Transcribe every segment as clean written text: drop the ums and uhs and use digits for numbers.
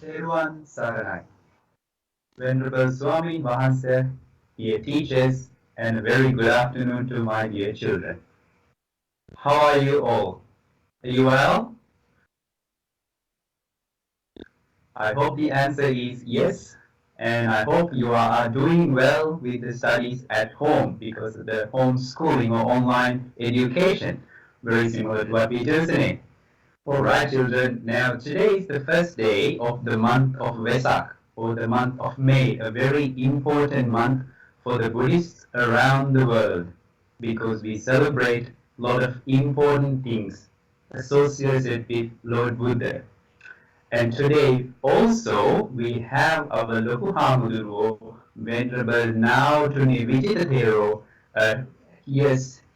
Dhamma Sarana. Venerable Swami Mahansa, dear teachers, and a very good afternoon to my dear children. How are you all? Are you well? I hope the answer is yes, and I hope you are doing well with the studies at home because of the homeschooling or online education, very similar to what we do today. Alright children, now today is the first day of the month of Vesak, or the month of May, a very important month for the Buddhists around the world, because we celebrate a lot of important things associated with Lord Buddha. And today also we have our Loku Hamuduro, Venerable now Tuni Vijitatero,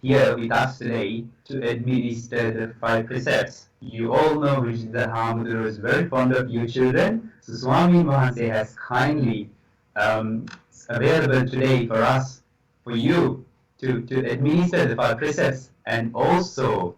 here with us today to administer the five precepts. You all know Vijita Hamuduro is very fond of you children, so Swami Mahanse has kindly um, available today for us, for you to administer the five precepts and also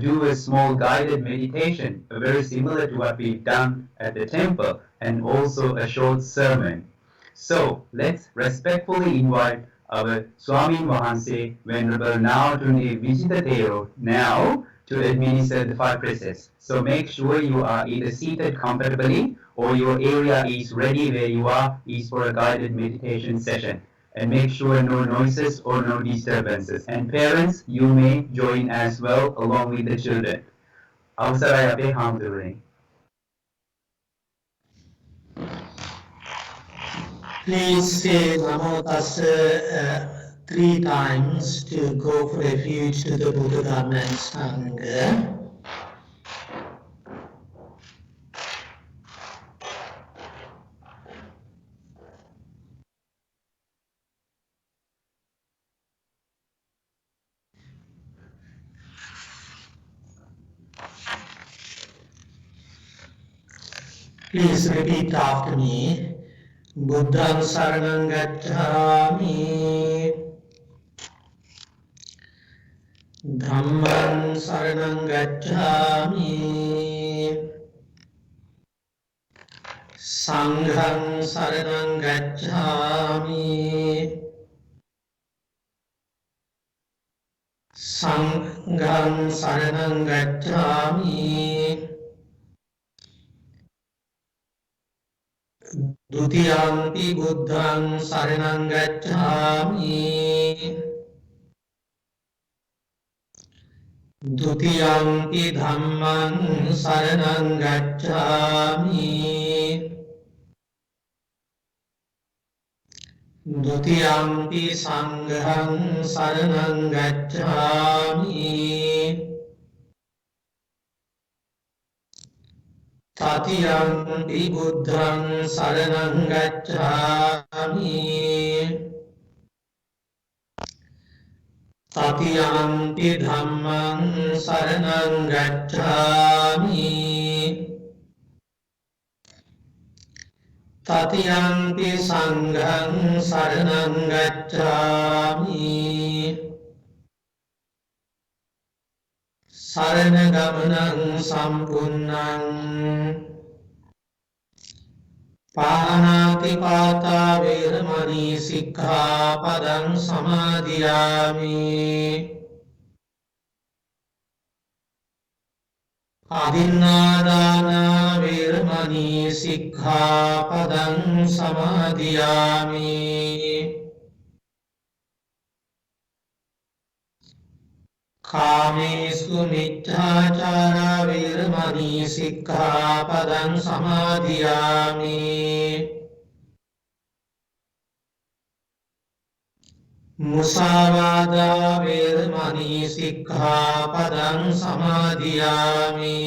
do a small guided meditation, very similar to what we've done at the temple, and also a short sermon. So let's respectfully invite our Swami Mahanse, Venerable now Tuni Vijitatero, now to administer the five precepts. So make sure you are either seated comfortably or your area is ready where you are is for a guided meditation session. And make sure no noises or no disturbances. And parents, you may join as well along with the children. අවසරයි අපේ හාමුදුරුවනේ. Please say Namo Tassa 3 times to go for refuge to the Buddha, Dharma and Sangha. Please repeat after me. Buddhang Saranang Gacchami, Dhammang Saranang Gacchami, Sanghang Saranang Gacchami, Sanghang Saranang Gacchami, Dutiyampi Buddhang Saranang Gacchami, Dutiyampi Dhammang Saranang Gacchami, Dutiyampi Sanghang Saranang Gacchami, Tatiyampi Buddhang Saranang Gacchami, Tatiyampi Dhammang Saranang Gacchami, Tatiyampi Sanghang Saranang Gacchami, Sarana Gamanang Sampunnang, Panatipata Veramani Sikkhapadang Samadhiyami, Adinādāna Veramani Sikkhapadang Samadhiyami, Kāmesu Micchācāra Veramani Sikkhapadang Samadhiyami, Musāvādā Veramani Sikkhapadang Samadhiyami,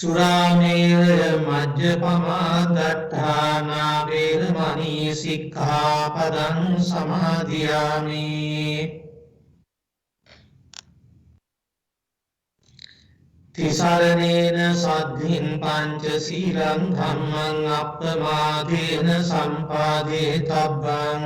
Suramera Majjapama Dattana Veramani Sikkhapadang Samadhiyami, Tisaranena Saddhin Panchasilang Dhammang Appamadena Sampadetabbang,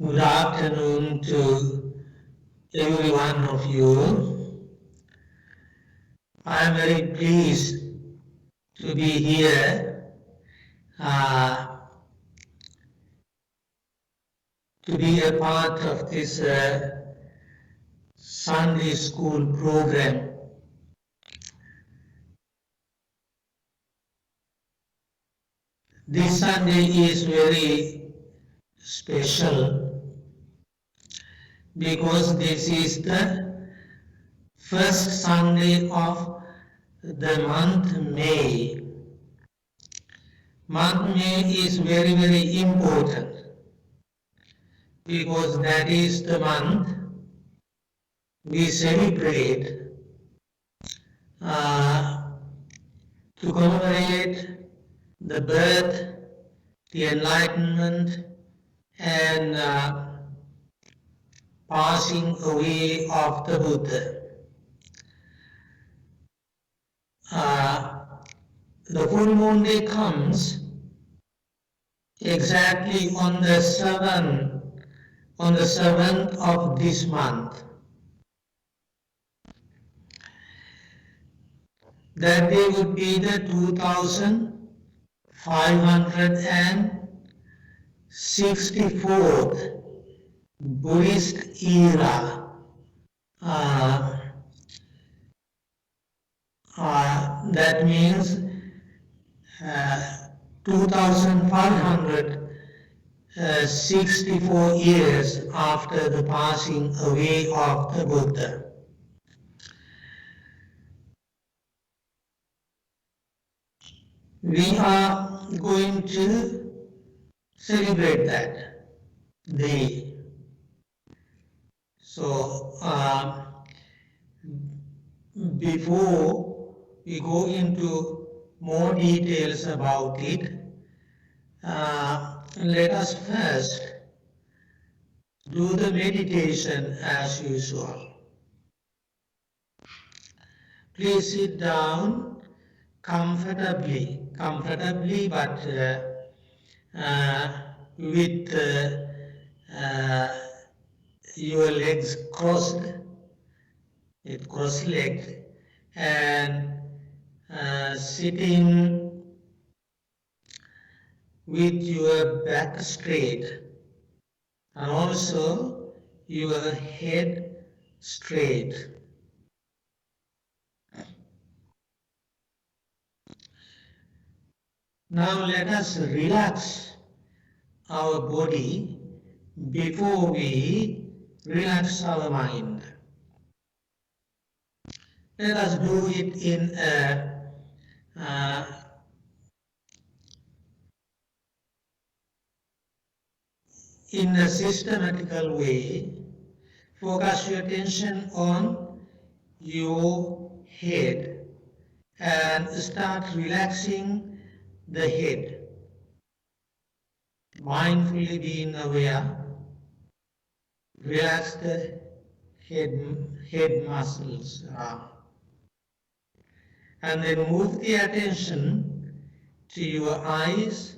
Good afternoon to every one of you. I am very pleased to be here uh, to be a part of this Sunday school program. This Sunday is very special because this is the first Sunday of the month May. Month May is very, very important because that is the month we celebrate uh, to commemorate the birth, the enlightenment, and passing away of the Buddha. Uh, the full moon day comes exactly on the 7th of this month. That day would be the 2564th Buddhist era. That means 2564 years after the passing away of the Buddha. We are going to celebrate that day. So, before we go into more details about it, let us first do the meditation as usual. Please sit down comfortably, but with your legs cross-legged, and sitting with your back straight and also your head straight. Now let us relax our body before we relax our mind. Let us do it in a systematical way. Focus your attention on your head and start relaxing the head. Mindfully being aware, relax the head muscles around. And then move the attention to your eyes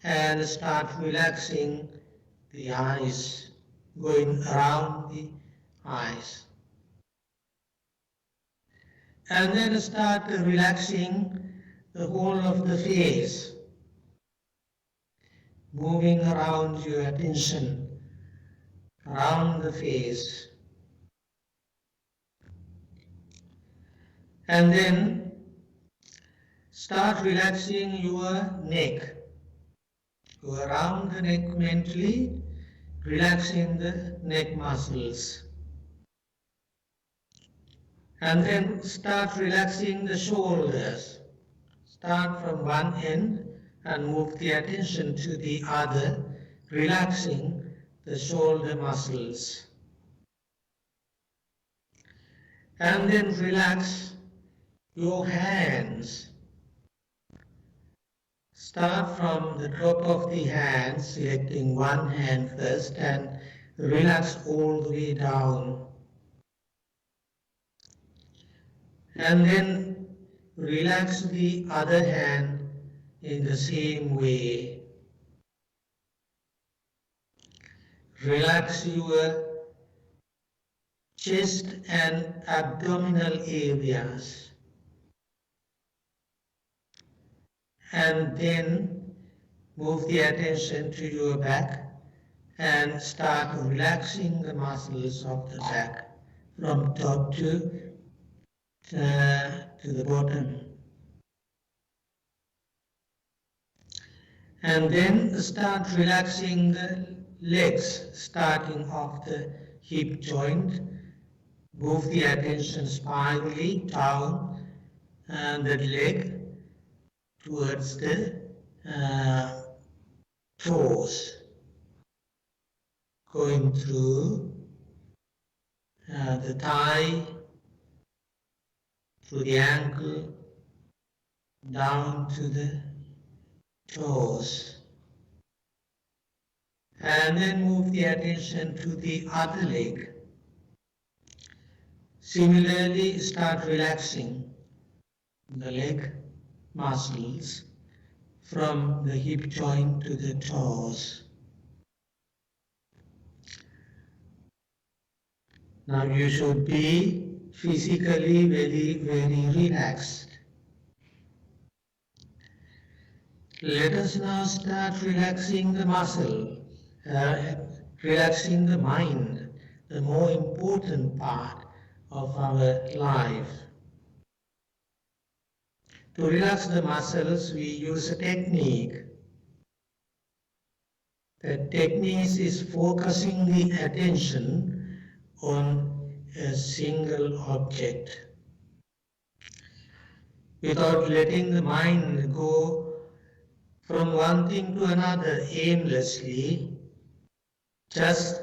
and start relaxing the eyes, going around the eyes. And then start relaxing the whole of the face, moving around your attention around the face. And then start relaxing your neck. Go around the neck mentally, relaxing the neck muscles. And then start relaxing the shoulders. Start from one end and move the attention to the other, relaxing the shoulder muscles. And then relax your hands. Start from the top of the hand, selecting one hand first and relax all the way down. And then relax the other hand in the same way. Relax your chest and abdominal areas. And then move the attention to your back and start relaxing the muscles of the back from top to the bottom. And then start relaxing the legs, starting off the hip joint. Move the attention spirally down the leg towards the uh, toes, going through the thigh, through the ankle, down to the toes. And then move the attention to the other leg. Similarly, start relaxing the leg muscles from the hip joint to the toes. Now you should be physically very relaxed. Let us now start relaxing the muscle, relaxing the mind, the more important part of our life. To relax the muscles, we use a technique. The technique is focusing the attention on a single object without letting the mind go from one thing to another aimlessly. Just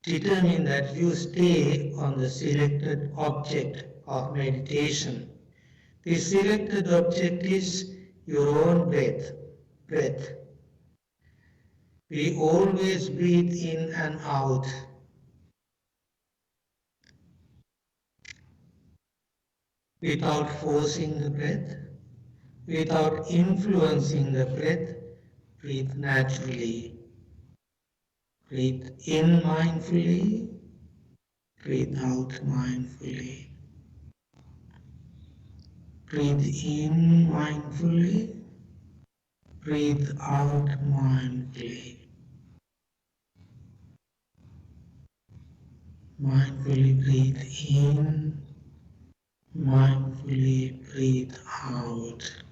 determine that you stay on the selected object of meditation. The selected object is your own breath. We always breathe in and out. Without forcing the breath, without influencing the breath, breathe naturally. Breathe in mindfully, breathe out mindfully. Breathe in mindfully, breathe out mindfully. Mindfully breathe in, mindfully breathe out.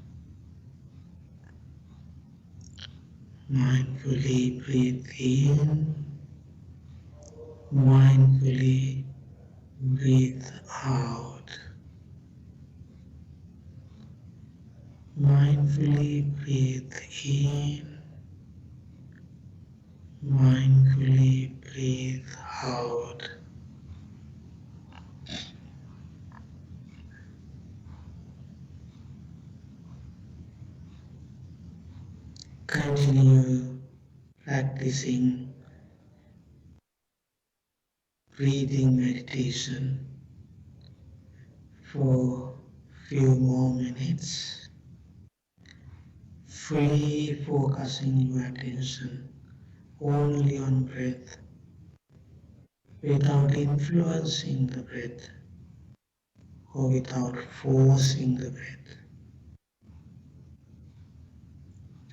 Mindfully breathe in, mindfully breathe out. Mindfully breathe in, mindfully breathe out. Continue practicing breathing meditation for a few more minutes, fully focusing your attention only on breath without influencing the breath or without forcing the breath.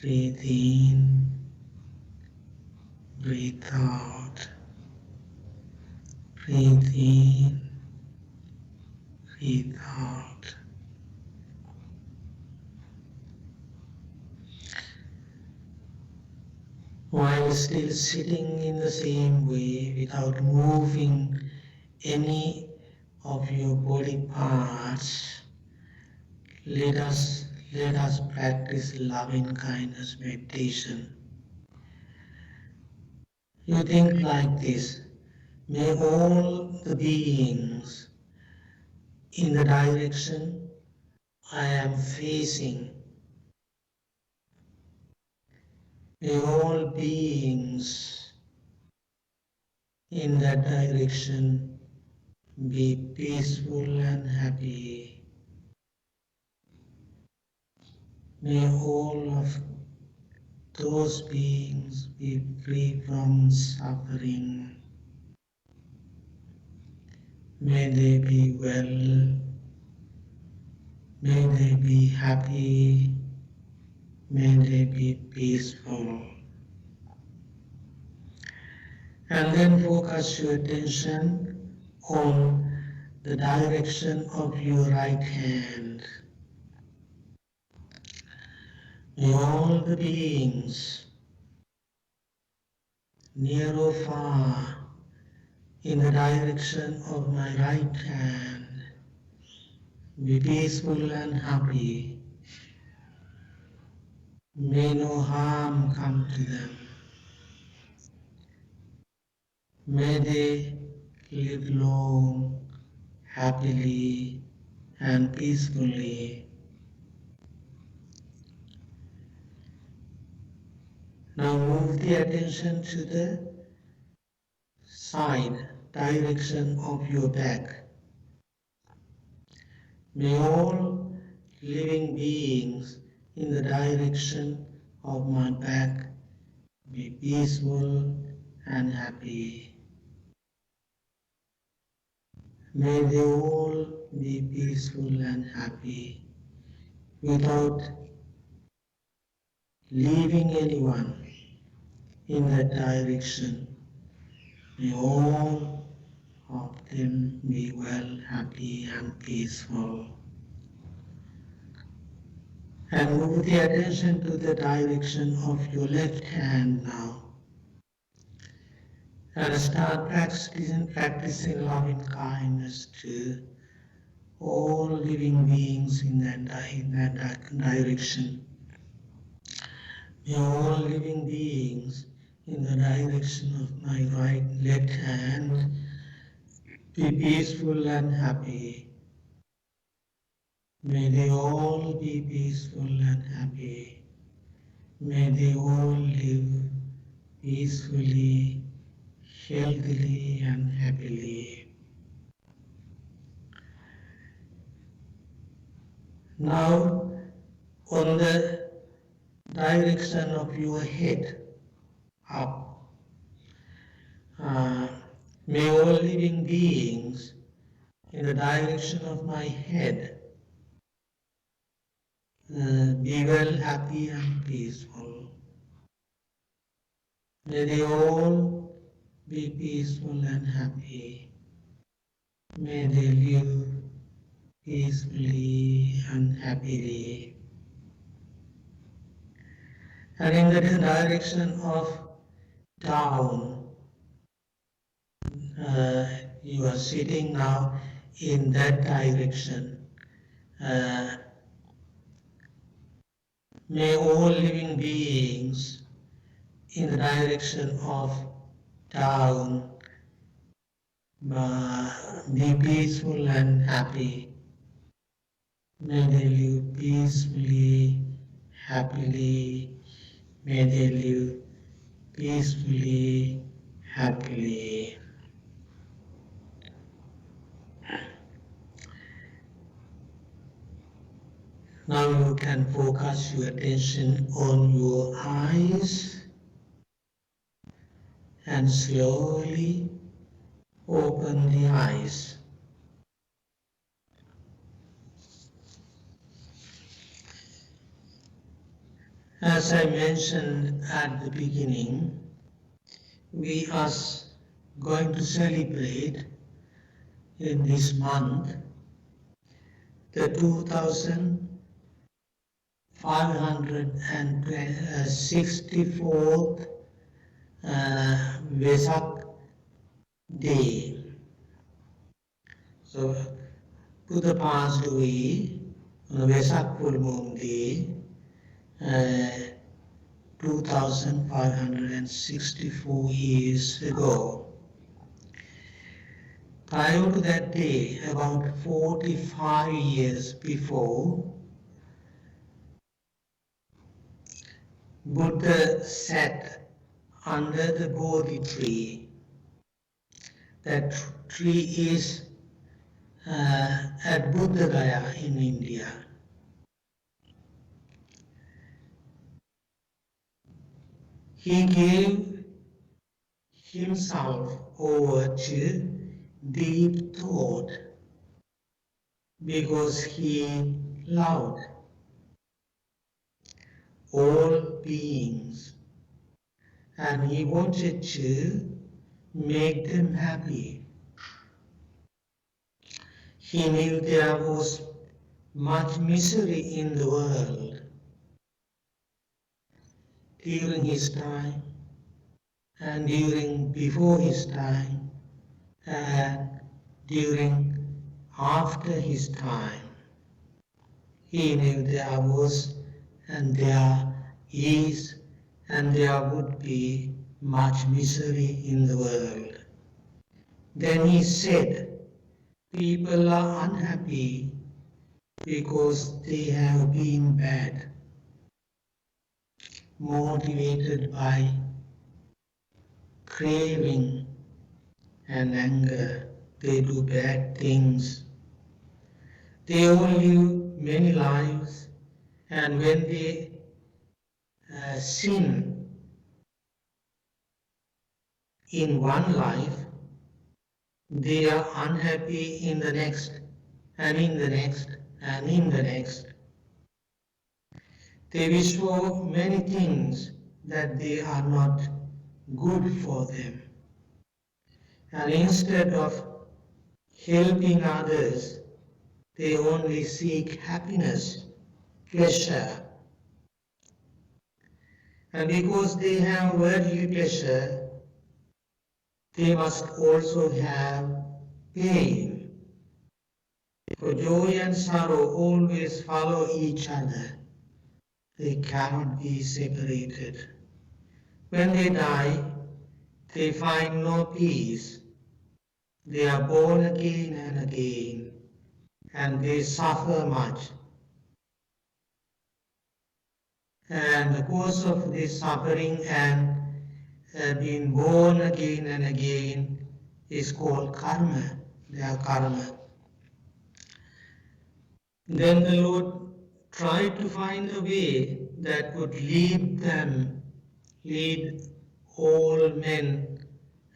Breathe in, breathe out, breathe in, breathe out. While still sitting in the same way without moving any of your body parts, let us practice loving kindness meditation. You think like this: may all the beings in the direction I am facing, may all beings in that direction be peaceful and happy. May all of those beings be free from suffering. May they be well, may they be happy, may they be peaceful. And then focus your attention on the direction of your right hand. May all the beings, near or far, in the direction of my right hand, be peaceful and happy. May no harm come to them. May they live long, happily and peacefully. Now move the attention to the side direction of your back. May all living beings in the direction of my back be peaceful and happy. May they all be peaceful and happy without leaving anyone in that direction. May all of them be well, happy and peaceful. And move the attention to the direction of your left hand now. And start practicing loving kindness to all living beings in that direction. May all living beings in the direction of my left hand be peaceful and happy. May they all be peaceful and happy. May they all live peacefully, healthily and happily. Now, on the direction of your head, up, may all living beings in the direction of my head be well, happy and peaceful. May they all be peaceful and happy. May they live peacefully and happily. And in the direction of down, you are sitting now in that direction. May all living beings in the direction of down be peaceful and happy. May they live peacefully, happily. May they live peacefully, happily. Now you can focus your attention on your eyes and slowly open the eyes. As I mentioned at the beginning, we are going to celebrate in this month the 2564th Vesak Day. So Buddha passed away on Vesak full moon day, 2564 years ago. Prior to that day, about 45 years before, Buddha sat under the Bodhi tree. That tree is at Buddha Gaya in India. He gave himself over to deep thought because he loved all beings and he wanted to make them happy. He knew there was much misery in the world during his time and during before his time and during after his time. He knew there was and there is and there would be much misery in the world. Then he said, people are unhappy because they have been bad, motivated by craving and anger. They do bad things. They all live many lives, and when they sin in one life, they are unhappy in the next, and in the next, and in the next. They wish for many things that they are not good for them. And instead of helping others, they only seek happiness, pleasure. And because they have worldly pleasure, they must also have pain. For joy and sorrow always follow each other. They cannot be separated. When they die, they find no peace. They are born again and again, and they suffer much. And the cause of this suffering and being born again and again is called karma, their karma. Then the Lord tried to find a way that would lead all men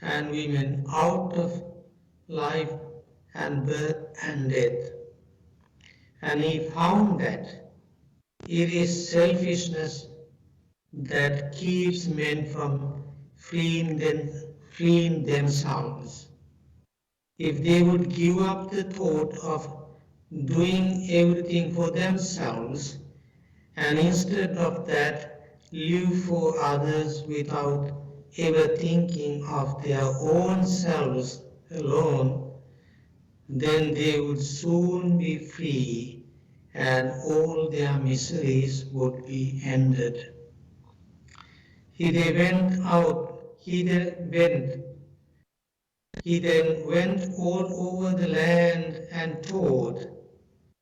and women out of life and birth and death. And he found that it is selfishness that keeps men from freeing themselves. If they would give up the thought of doing everything for themselves and instead of that live for others without ever thinking of their own selves alone, then they would soon be free and all their miseries would be ended. He then went out, he then went all over the land and taught.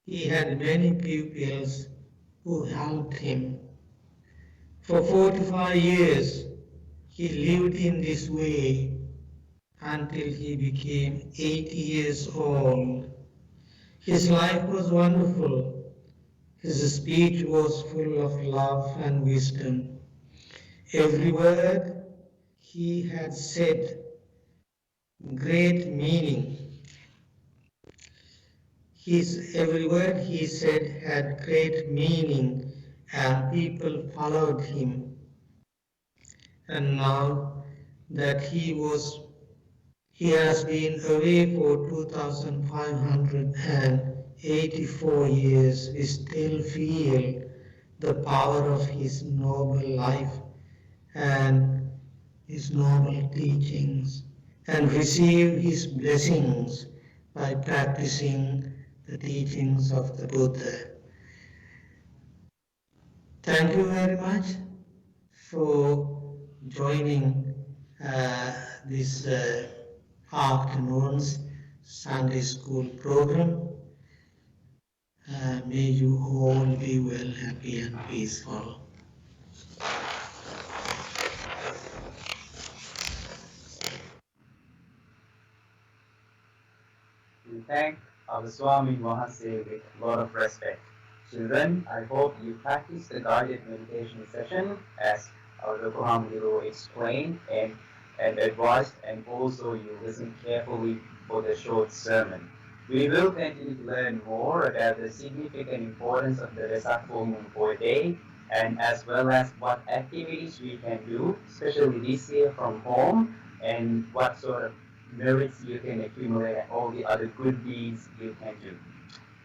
He had many pupils who helped him. For 45 years, he lived in this way until he became 80 years old. His life was wonderful. His speech was full of love and wisdom. Every word he had said, great meaning. Every word he said had great meaning, and people followed him. And now that he has been away for 2,584 years, we still feel the power of his noble life and his noble teachings and receive his blessings by practicing the teachings of the Buddha. Thank you very much for joining this afternoon's Sunday school program. May you all be well, happy and peaceful. We thank our Swami Mahase with a lot of respect. Children, I hope you practice the guided meditation session as our Yokohama Guru explained and advised, and also you listen carefully for the short sermon. We will continue to learn more about the significant importance of the Vesak full moon for a day, and as well as what activities we can do, especially this year from home, and what sort of merits you can accumulate and all the other good deeds you can do.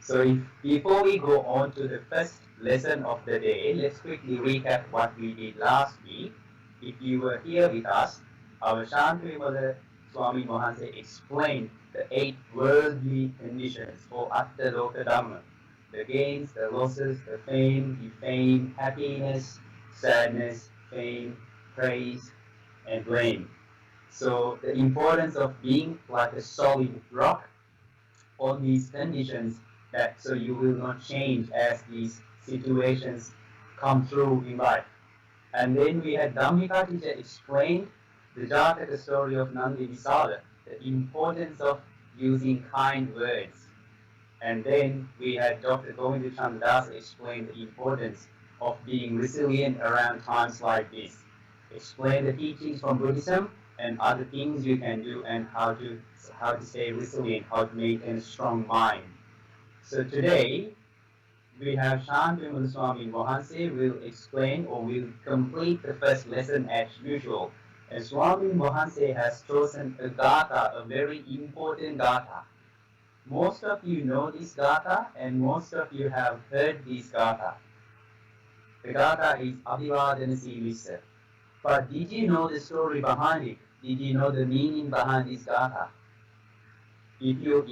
So before we go on to the first lesson of the day, let's quickly recap what we did last week. If you were here with us, our Shantri Mother Swami Mohanse explained the 8 worldly conditions or Attaloka Dhamma, the gains, the losses, the fame, happiness, sadness, fame, praise, and blame. So the importance of being like a solid rock on these conditions that so you will not change as these situations come through in life. And then we had Dhammika teacher explained the Jataka story of Nandi Visala, the importance of using kind words. And then we had Dr. Govinda Chandas explain the importance of being resilient around times like this. Explain the teachings from Buddhism and other things you can do and how to stay resilient, how to maintain a strong mind. So today we have Shantanu Swami Mohanse will explain or will complete the first lesson as usual. And Swami Mohanse has chosen a gatha, a very important gatha. Most of you know this gatha and most of you have heard this gatha. The gatha is Abhivadana Silissa. But did you know the story behind it? Did you know the meaning behind this gatha? If your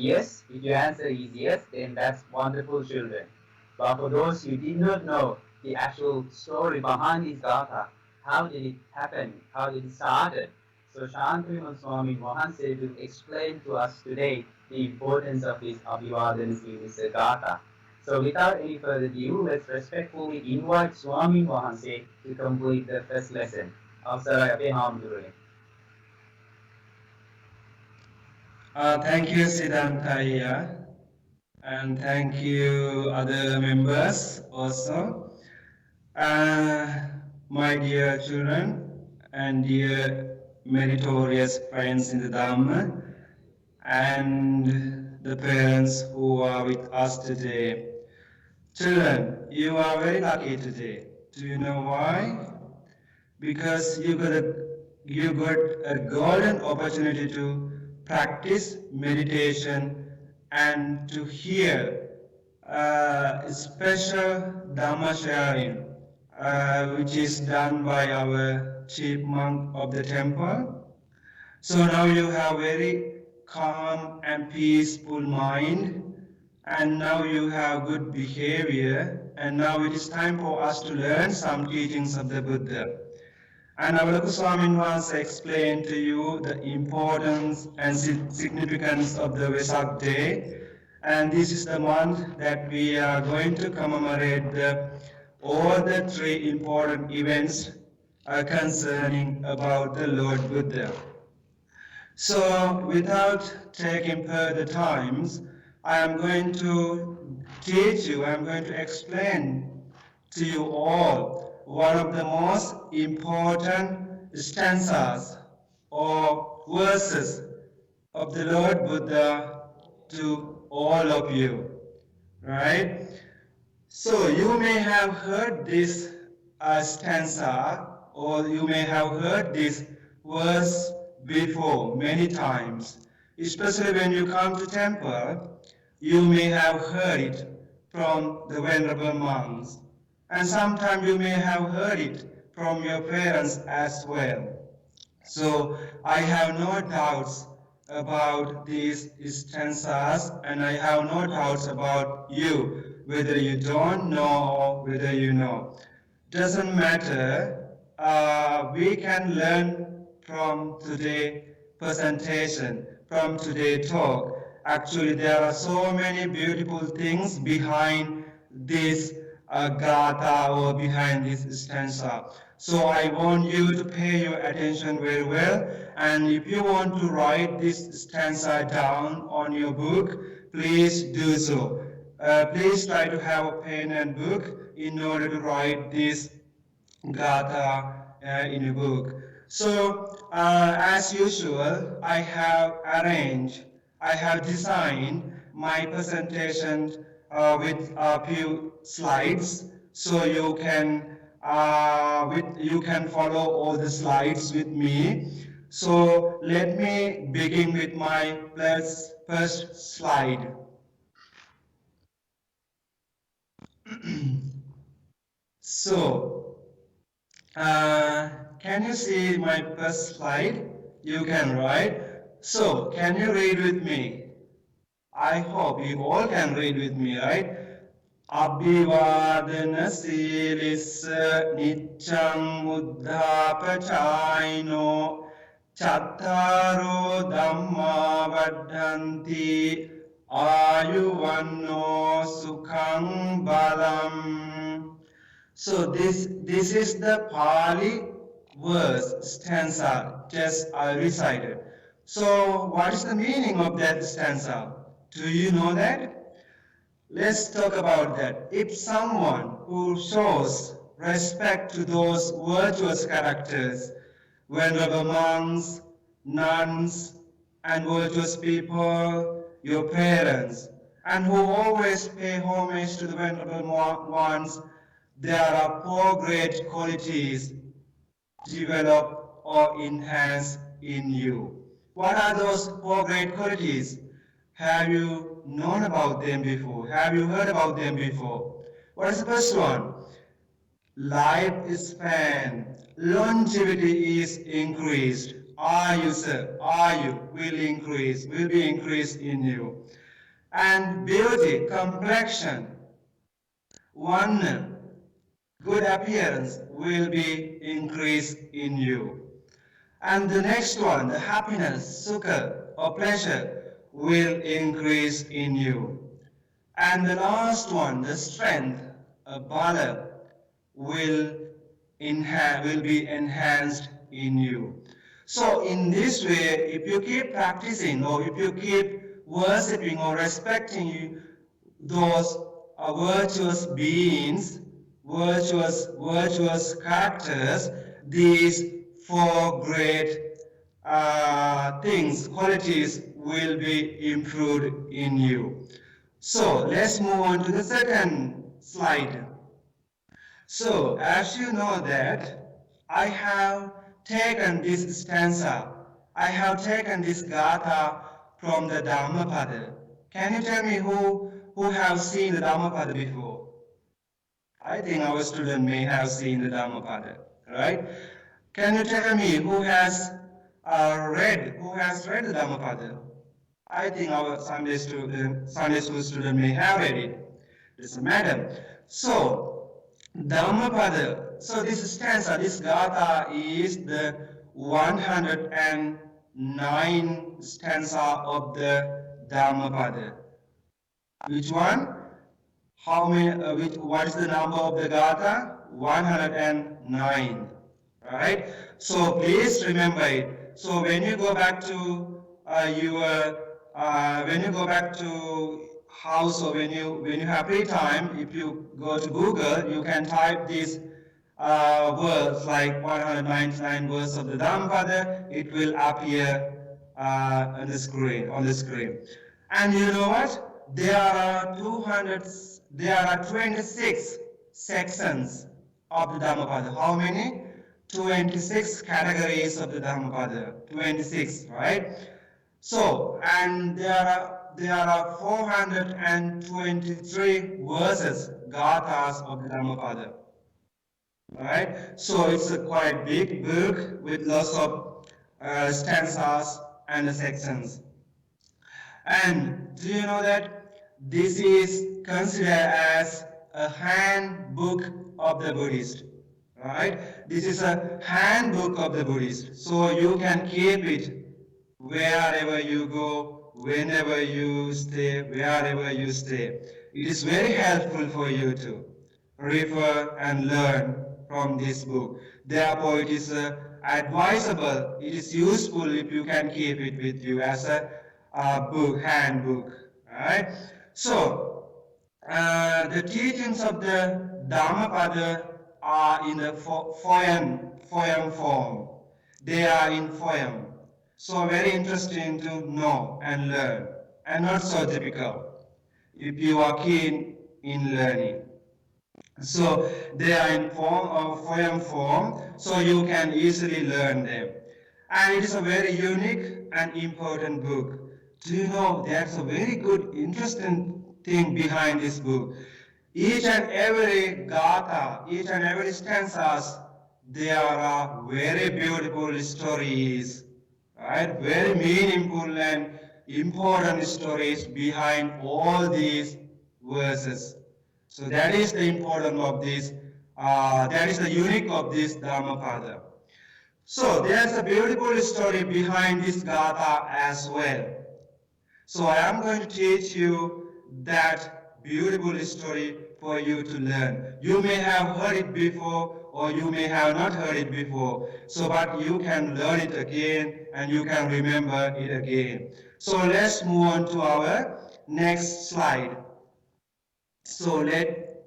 answer is yes, then that's wonderful, children. But for those who did not know the actual story behind this gatha, how did it happen? How did it start? So Shantanu Swami Mohanse will explain to us today the importance of this Abhivadana Silissa gatha. So without any further ado, let's respectfully invite Swami Mohanse to complete the first lesson. Avsaray ape hamdurane. Thank you, Siddhantaya, and thank you, other members also. My dear children and dear meritorious friends in the Dhamma, and the parents who are with us today. Children, you are very lucky today. Do you know why? Because you got a golden opportunity to practice meditation and to hear a special Dhamma sharing, which is done by our chief monk of the temple. So now you have very calm and peaceful mind, and now you have good behavior, and now it is time for us to learn some teachings of the Buddha. And our Swami once explained to you the importance and significance of the Vesak day. And this is the month that we are going to commemorate all the 3 important events concerning about the Lord Buddha. So without taking further times, I am going to teach you, I am going to explain to you all one of the most important stanzas or verses of the Lord Buddha to all of you, right? So you may have heard this stanza, or you may have heard this verse before many times. Especially when you come to temple, you may have heard it from the venerable monks, and sometimes you may have heard it from your parents as well. So I have no doubts about these stanzas, and I have no doubts about you, whether you don't know or whether you know. Doesn't matter. We can learn from today's presentation, from today's talk. Actually, there are so many beautiful things behind this gatha or behind this stanza. So I want you to pay your attention very well. And if you want to write this stanza down on your book, please do so. Please try to have a pen and book in order to write this Gatha in a book. So, as usual, I have designed my presentation with a few slides, so you can follow all the slides with me. So let me begin with my first slide. So, can you see my first slide? You can, right? So, can you read with me? I hope you all can read with me, right? Abhivadana silissa niccang uddhapachayino chattaro dhamma vaddhanti ayuvanno sukhang balam. So this is the Pali verse stanza just I recited. So what is the meaning of that stanza? Do you know that? Let's talk about that. If someone who shows respect to those virtuous characters, venerable monks, nuns, and virtuous people, your parents, and who always pay homage to the venerable ones, there are four great qualities develop or enhance in you. What are those four great qualities? Have you known about them before? Have you heard about them before? What is the first one? Lifespan. Longevity is increased. Are you, sir? Are you? Will be increased in you. And beauty, complexion, one good appearance will be increased in you. And the next one, the happiness, sukha, or pleasure, will increase in you. And the last one, the strength, bala, will, will be enhanced in you. So in this way, if you keep practicing or if you keep worshipping or respecting those virtuous beings, virtuous characters, these four great things, qualities will be improved in you. So let's move on to the second slide. So as you know that I have taken this stanza, I have taken this gatha from the Dhammapada. Can you tell me who have seen the Dhammapada before? I think our student may have seen the Dhammapada, right? Can you tell me who has read the Dhammapada? I think our Sunday school student may have read it. Doesn't matter. So, Dhammapada. So this stanza, this gatha is the 109 stanza of the Dhammapada. Which one? How many? What is the number of the gatha? 109. Right? So please remember it. So when you go back to when you go back to house or when you have free time, if you go to Google, you can type these words like 199 words of the Dhammapada. It will appear on the screen. And you know what? There are 26 sections of the Dhammapada. How many? 26 categories of the Dhammapada. 26, right? So, and there are 423 verses, gathas of the Dhammapada. Right? So it's a quite big book with lots of stanzas and sections. And do you know that this is considered as a handbook of the Buddhist? Right? This is a handbook of the Buddhist. So you can keep it wherever you go, whenever you stay, wherever you stay. It is very helpful for you to refer and learn from this book. Therefore, it is advisable, it is useful if you can keep it with you as a handbook. Right? So, the teachings of the Dhammapada are in the poem form. They are in poem. So very interesting to know and learn, and not so difficult if you are keen in learning. So they are in form of poem form, so you can easily learn them. And it is a very unique and important book. Do you know there's a very good, interesting thing behind this book? Each and every gatha, each and every stanzas, there are very beautiful stories, right? Very meaningful and important stories behind all these verses. So that is the importance of this, that is the unique of this Dhammapada. So there's a beautiful story behind this Gatha as well. So I am going to teach you that beautiful story for you to learn. You may have heard it before or you may have not heard it before. So but you can learn it again and you can remember it again. So let's move on to our next slide. So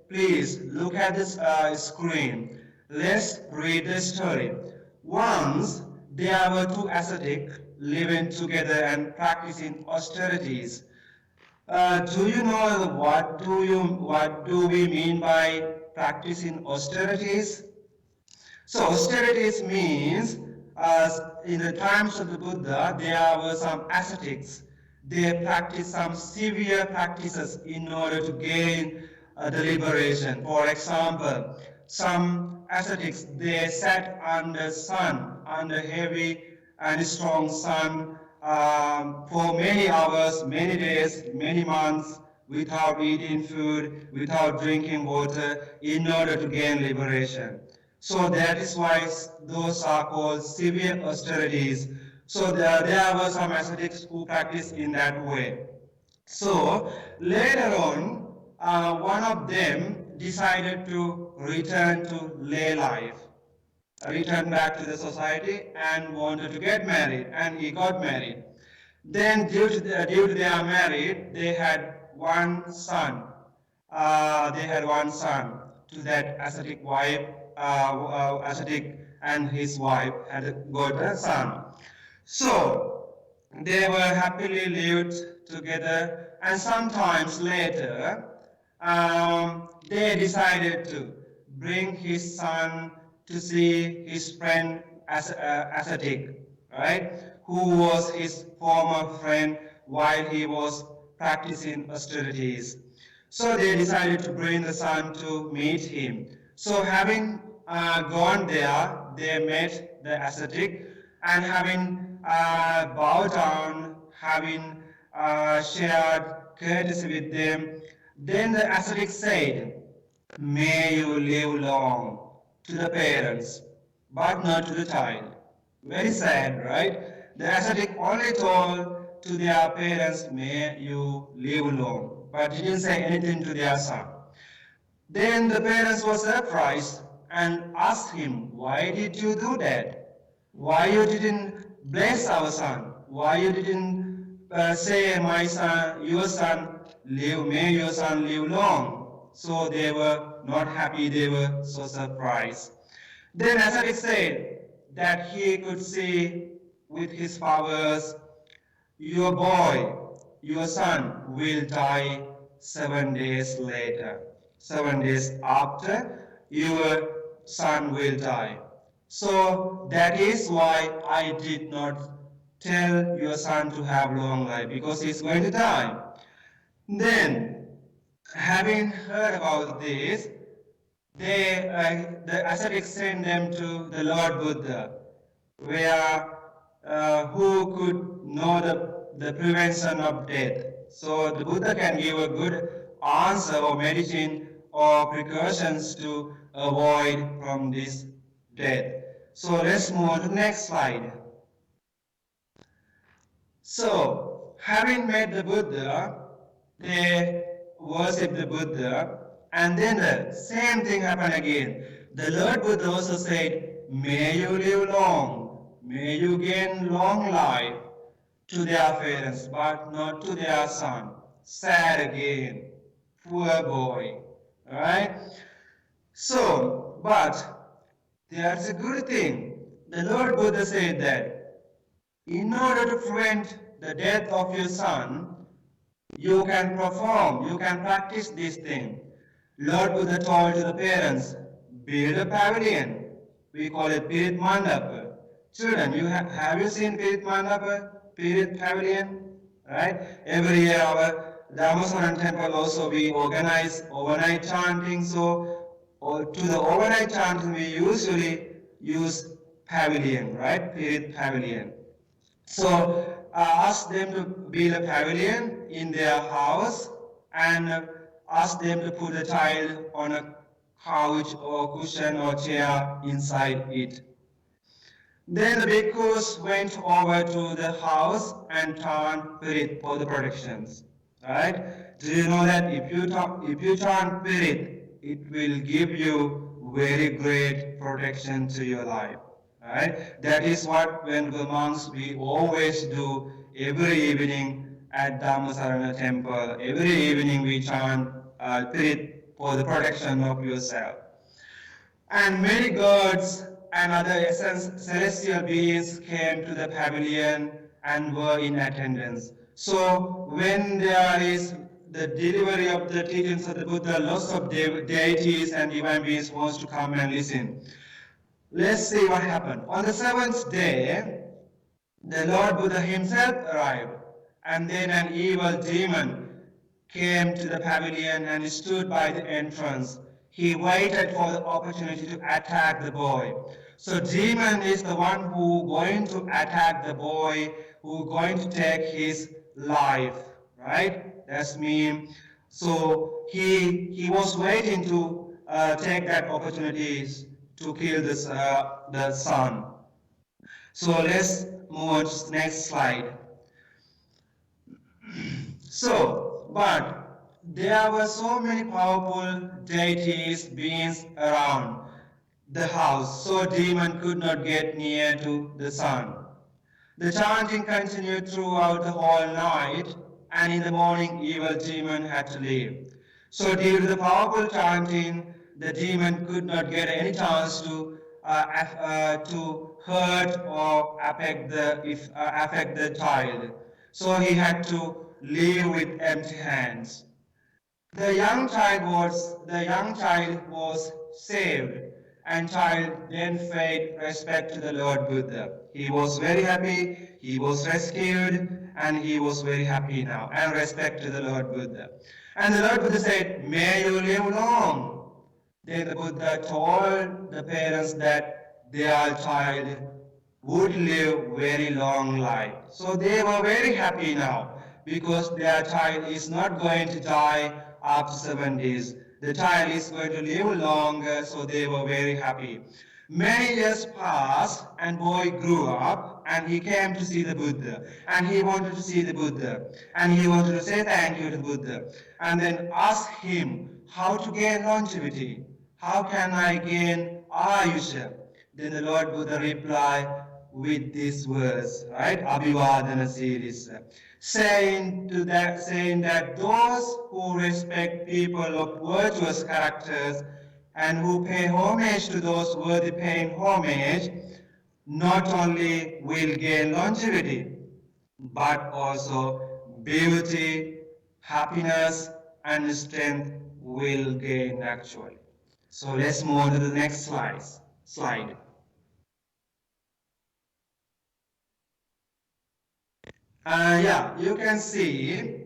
please look at this screen. Let's read the story. Once there were two ascetics living together and practicing austerities. Do you know what do we mean by practicing austerities? So austerities means, in the times of the Buddha, there were some ascetics. They practiced some severe practices in order to gain the liberation. For example, some ascetics, they sat under sun, under heavy and strong sun, for many hours, many days, many months, without eating food, without drinking water, in order to gain liberation. So that is why those are called severe austerities. So there were some ascetics who practiced in that way. So later on, one of them decided to return to lay life, return back to the society and wanted to get married, and he got married. Then due to their married, they had one son. They had one son to that ascetic wife, ascetic and his wife had got a son. So they were happily lived together, and sometimes later they decided to bring his son to see his friend ascetic, right? Who was his former friend while he was practicing austerities. So they decided to bring the son to meet him. So having gone there, they met the ascetic, and having bowed down, having shared courtesy with them, then the ascetic said, "May you live long," to the parents, but not to the child. Very sad, right? The ascetic only told to their parents, "May you live long," but didn't say anything to their son. Then the parents were surprised and asked him, "Why did you do that? Why you didn't bless our son? Why you didn't say, my son, your son, may your son live long?" So they were not happy, they were so surprised. Then Ascetic said that he could see with his powers, "Your boy, your son will die 7 days later. 7 days after, your son will die. So that is why I did not tell your son to have long life, because he's going to die." Then, having heard about this, the ascetics sent them to the Lord Buddha, where who could know the prevention of death. So the Buddha can give a good answer or medicine or precautions to avoid from this death. So let's move on to the next slide. So having met the Buddha, they worship the Buddha, and then the same thing happened again. The Lord Buddha also said, "May you live long, may you gain long life," to their parents, but not to their son. Sad again, poor boy, right? So but that's a good thing. The Lord Buddha said that in order to prevent the death of your son, you can perform, you can practice this thing. Lord Buddha told to the parents, build a pavilion. We call it Pirit Mandapa. Children, have you seen Pirit Mandapa, Pirit Pavilion? Right? Every year our Dhamma Sarana temple also we organize overnight chanting. So to the overnight chanting we usually use pavilion, right? Pirit Pavilion. So ask them to build a pavilion in their house and ask them to put a child on a couch or cushion or chair inside it. Then the bhikkhus went over to the house and turned Pirit for the protections. Right? Do you know that if you turn Pirit, it will give you very great protection to your life. Right? That is what when the monks we always do every evening at Dhamma Sarana temple. Every evening we chant Pirit for the protection of yourself. And many gods and other celestial beings came to the pavilion and were in attendance. So when there is the delivery of the teachings of the Buddha, lots of deities and divine beings wants to come and listen. Let's see what happened. On the seventh day, the Lord Buddha himself arrived, and then an evil demon came to the pavilion and stood by the entrance. He waited for the opportunity to attack the boy. So demon is the one who going to attack the boy, who going to take his life, right? That's mean. So he was waiting to take that opportunity to kill the son. So let's move on to the next slide. So, but there were so many powerful deities, beings around the house, so demon could not get near to the sun. The chanting continued throughout the whole night, and in the morning, evil demon had to leave. So, due to the powerful chanting, the demon could not get any chance to hurt or affect the child. So he had to leave with empty hands. The young child was saved, and child then paid respect to the Lord Buddha. He was very happy, he was rescued, and he was very happy now, and respect to the Lord Buddha. And the Lord Buddha said, may you live long. Then the Buddha told the parents that their child would live very long life. So they were very happy now because their child is not going to die after 7 days. The child is going to live longer, so they were very happy. Many years passed and boy grew up and he came to see the Buddha and he wanted to see the Buddha and he wanted to say thank you to the Buddha and then ask him how to gain longevity. How can I gain Ayusha? Then the Lord Buddha replied with these words, right? Abhivadana series, saying that those who respect people of virtuous characters and who pay homage to those worthy paying homage, not only will gain longevity, but also beauty, happiness, and strength will gain actually. So let's move on to the next slide. Yeah, you can see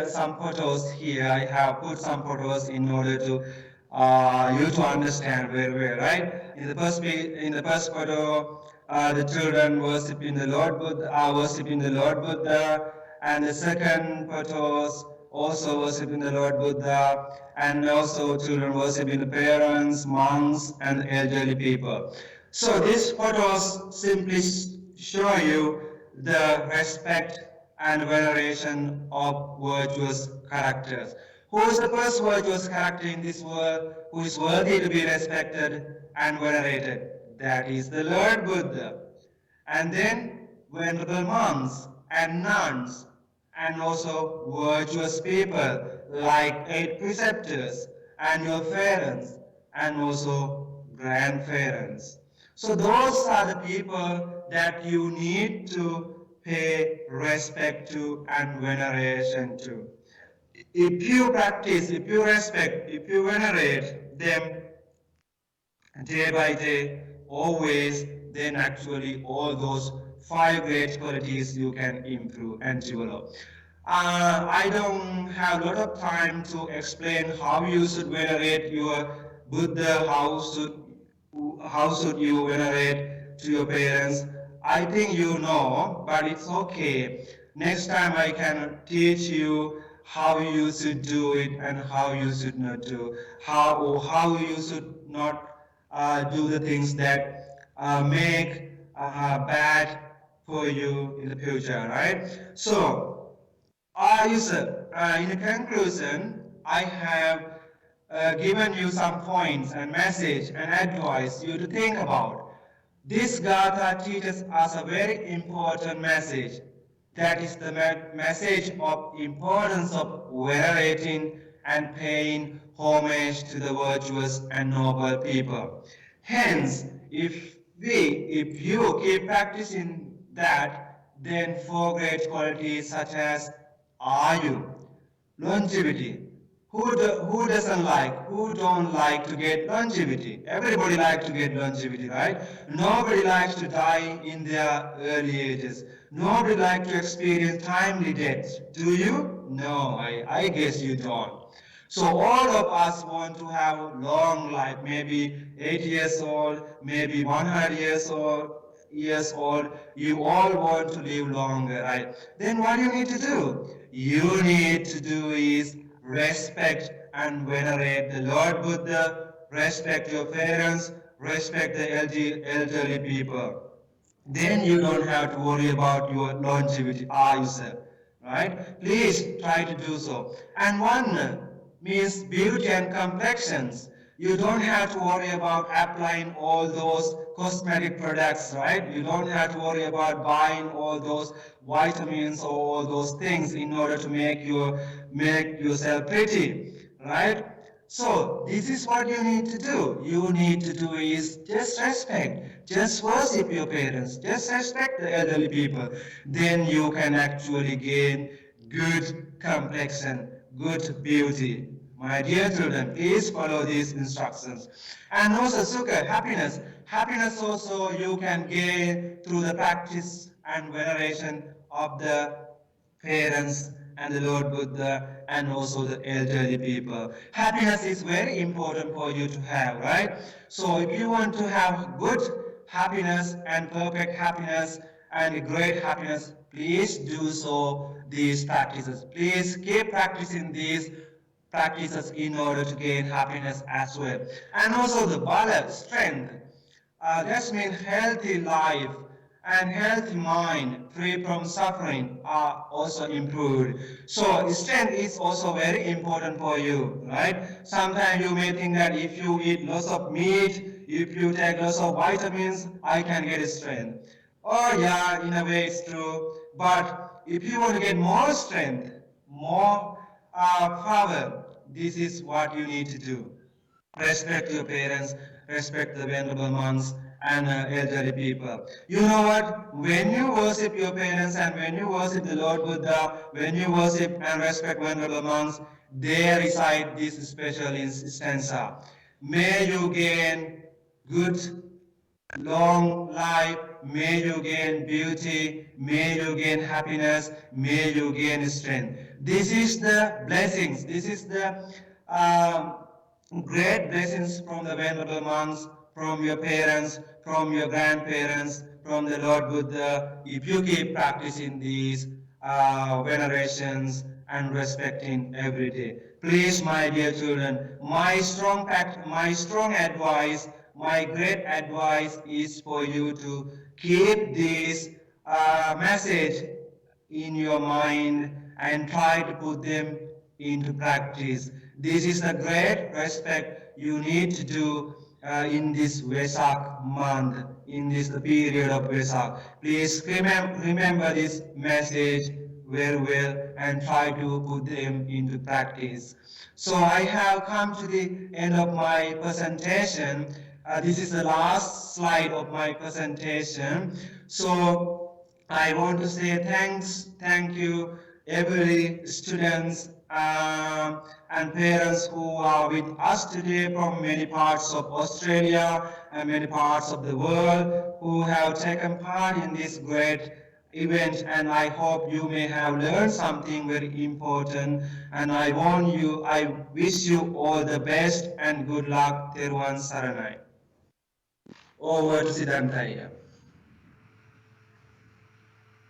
some photos here. I have put some photos in order to you to understand very well, right? In the first photo, the children worshiping the Lord Buddha, and the second photos also worshiping the Lord Buddha, and also children worshiping the parents, monks, and elderly people. So these photos simply show you the respect and veneration of virtuous characters. Who is the first virtuous character in this world who is worthy to be respected and venerated? That is the Lord Buddha. And then venerable monks and nuns and also virtuous people like eight preceptors and your parents and also grandparents. So those are the people that you need to pay respect to and veneration to. If you practice, if you respect, if you venerate them day by day, always, then actually all those five great qualities you can improve and develop. I don't have a lot of time to explain how you should venerate your Buddha, how should you venerate to your parents. I think you know, but it's okay. Next time I can teach you how you should do it and how you should not do, how you should not do the things that make bad for you in the future, right? So, in conclusion, I have given you some points and message and advice you to think about. This Gatha teaches us a very important message. That is the message of importance of venerating and paying homage to the virtuous and noble people. Hence, if you keep practicing that, then four great qualities such as ayu, longevity. Who doesn't like, who don't like to get longevity? Everybody likes to get longevity, right? Nobody likes to die in their early ages. Nobody likes to experience timely deaths. Do you? No, I guess you don't. So all of us want to have long life, maybe 80 years old, maybe 100 years old, you all want to live longer, right? Then what you need to do? You need to do is respect and venerate the Lord Buddha, respect your parents, respect the elderly people. Then you don't have to worry about your longevity yourself, right? Please try to do so. And one means beauty and complexions. You don't have to worry about applying all those cosmetic products, right? You don't have to worry about buying all those vitamins or all those things in order to make yourself pretty, right? So this is what you need to do. You need to do is just respect, just worship your parents, just respect the elderly people. Then you can actually gain good complexion, good beauty. My dear children, please follow these instructions. And also sukha, happiness. Happiness also you can gain through the practice and veneration of the parents and the Lord Buddha and also the elderly people. Happiness is very important for you to have, right? So if you want to have good happiness and perfect happiness and great happiness, please do so these practices. Please keep practicing these practices in order to gain happiness as well. And also the bala, strength. That means healthy life and healthy mind, free from suffering, are also improved. So strength is also very important for you, right? Sometimes you may think that if you eat lots of meat, if you take lots of vitamins, I can get strength. Oh yeah, in a way it's true. But if you want to get more strength, more power, this is what you need to do. Respect your parents, respect the venerable monks and elderly people. You know what? When you worship your parents and when you worship the Lord Buddha, when you worship and respect venerable monks, they recite this special stanza. May you gain good long life, may you gain beauty, may you gain happiness, may you gain strength. This is the blessings, this is the great blessings from the venerable monks, from your parents, from your grandparents, from the Lord Buddha. If you keep practicing these venerations and respecting every day. Please, my dear children, my strong advice, my great advice is for you to keep this message in your mind and try to put them into practice. This is the great respect you need to do in this Vesak month, in this period of Vesak. Please remember this message very well and try to put them into practice. So I have come to the end of my presentation. This is the last slide of my presentation. So I want to say thank you, every students and parents who are with us today from many parts of Australia and many parts of the world who have taken part in this great event, and I hope you may have learned something very important, and I wish you all the best and good luck. Teruvan Saranai. Over to Siddhantaya.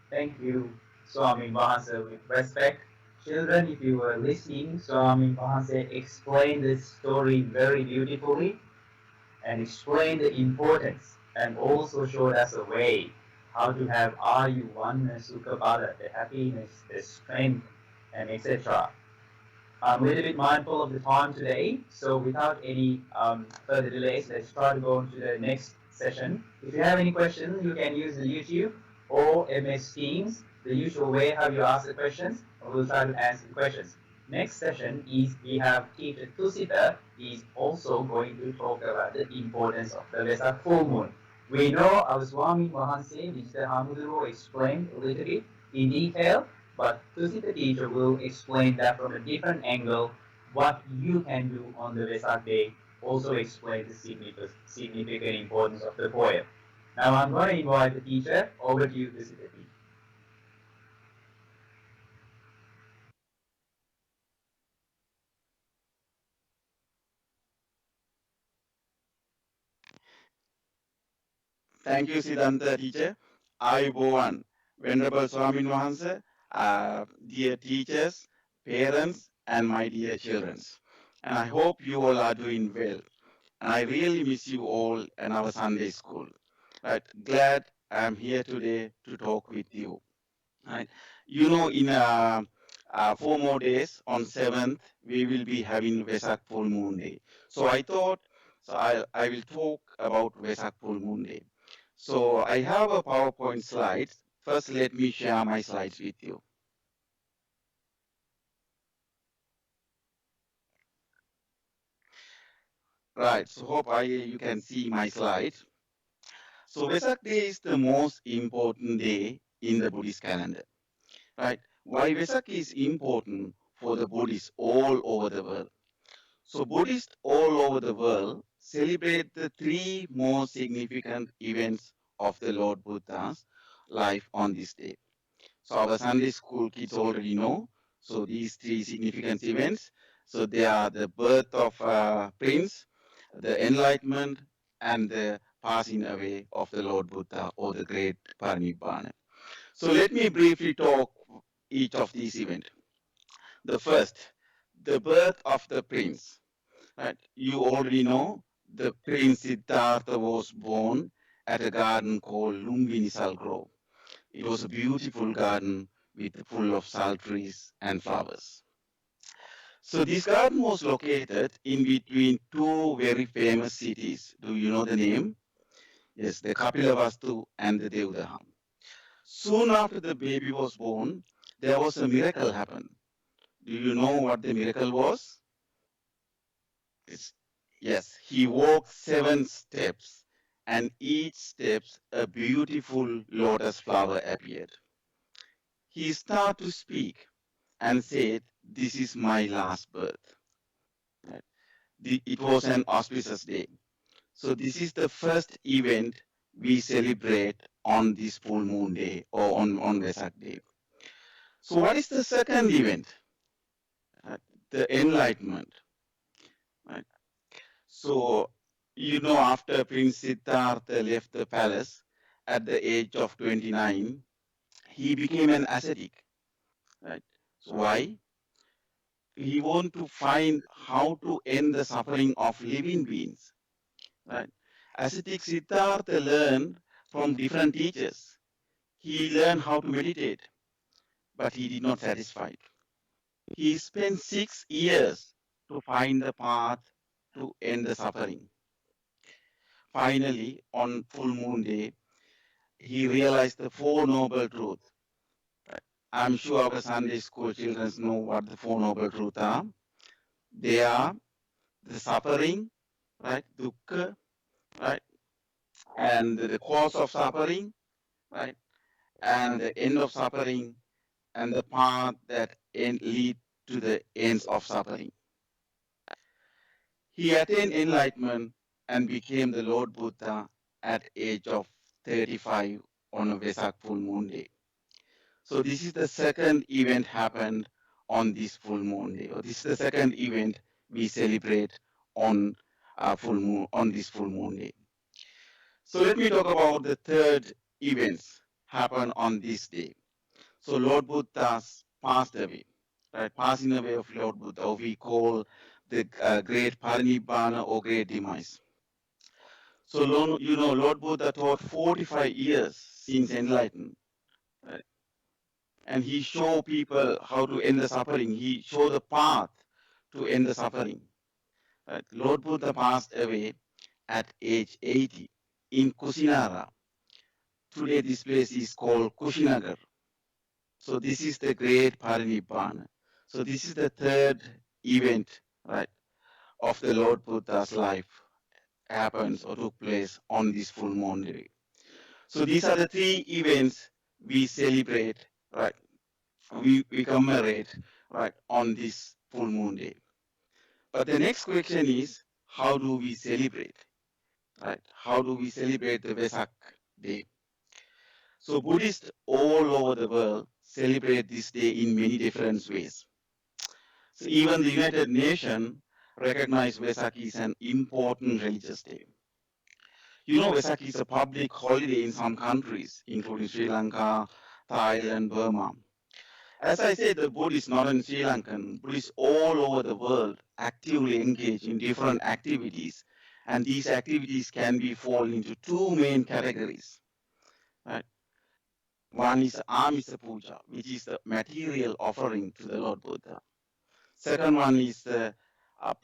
Thank you, Swami Mahasa. With respect, children, if you were listening, Swami Mahasa explained this story very beautifully and explained the importance and also showed us a way how to have Ayu, oneness, Sukhapada, the happiness, the strength, and etc. I'm a little bit mindful of the time today, so without any further delays, let's try to go on to the next session. If you have any questions, you can use the YouTube or MS Teams, the usual way how you ask the questions, and we'll try to answer the questions. Next session is we have teacher Tusita is also going to talk about the importance of the Vesak full moon. We know our Swami Mahanse, Mr. Hamuduro explained a little bit in detail, but Tusita teacher will explain that from a different angle, what you can do on the Vesak day, also explain the significant importance of the poem. Now I'm going to invite the teacher. Over to you, Tusita teacher. Thank you, Siddhanta teacher. Ayubowan, Venerable Swamin Wahanse, dear teachers, parents, and my dear children. And I hope you all are doing well. And I really miss you all in our Sunday school. Right? Glad I'm here today to talk with you. Right? You know, in 4 more days, on 7th, we will be having Vesak Full Moon Day. So I thought, I will talk about Vesak Full Moon Day. So I have a PowerPoint slides. First, let me share my slides with you. Right, so hope you can see my slides. So Vesak Day is the most important day in the Buddhist calendar. Right? Why Vesak is important for the Buddhists all over the world? So Buddhists all over the world celebrate the three most significant events of the Lord Buddha's life on this day. So our Sunday school kids already know. So these three significant events. So they are the birth of Prince, the Enlightenment, and the passing away of the Lord Buddha or the Great Parinibbana. So let me briefly talk each of these events. The first, the birth of the prince. Right? You already know the Prince Siddhartha was born at a garden called Lumbini Grove. It was a beautiful garden with full of sal trees and flowers. So this garden was located in between two very famous cities. Do you know the name? Yes, the Kapilavastu and the Devdaham. Soon after the baby was born, there was a miracle happened. Do you know what the miracle was? It's, yes, he walked 7 steps, and each steps a beautiful lotus flower appeared. He started to speak and said, "This is my last birth." Right? It was an auspicious day. So this is the first event we celebrate on this full moon day or on Vesak day. So what is the second event? Right? The enlightenment. Right? So you know, after Prince Siddhartha left the palace at the age of 29, he became an ascetic. Right? So why? He want to find how to end the suffering of living beings. Right? Ascetic Siddhartha learned from different teachers. He learned how to meditate, but he did not satisfy. He spent 6 years to find the path to end the suffering. Finally, on full moon day, he realized the Four Noble Truths. Right? I'm sure our Sunday school children know what the Four Noble Truths are. They are the suffering, right, dukkha, right, and the cause of suffering, right, and the end of suffering, and the path that lead to the ends of suffering. He attained enlightenment and became the Lord Buddha at age of 35 on a Vesak full moon day. So this is the second event happened on this full moon day, or this is the second event we celebrate on full moon on this full moon day. So let me talk about the third events happen on this day. So Lord Buddha's passed away, right? Passing away of Lord Buddha, or we call the great parinibbana or great demise. So Lord Buddha taught 45 years since enlightenment, right? And he showed people how to end the suffering. He showed the path to end the suffering. Right? Lord Buddha passed away at age 80 in Kusinara. Today this place is called Kushinagar. So this is the great Parinibbana. So this is the third event, right, of the Lord Buddha's life happens or took place on this full moon day. So these are the three events we celebrate, right? We commemorate, right, on this full moon day. But the next question is, how do we celebrate, right? How do we celebrate the Vesak day? So Buddhists all over the world celebrate this day in many different ways. So even the United Nations recognize Vesak is an important religious day. You know, Vesak is a public holiday in some countries, including Sri Lanka, Thailand, Burma. As I said, the Buddhists, not in Sri Lankan, Buddhists all over the world actively engage in different activities. And these activities can be fall into two main categories. Right? One is Amisa Puja, which is the material offering to the Lord Buddha. Second one is the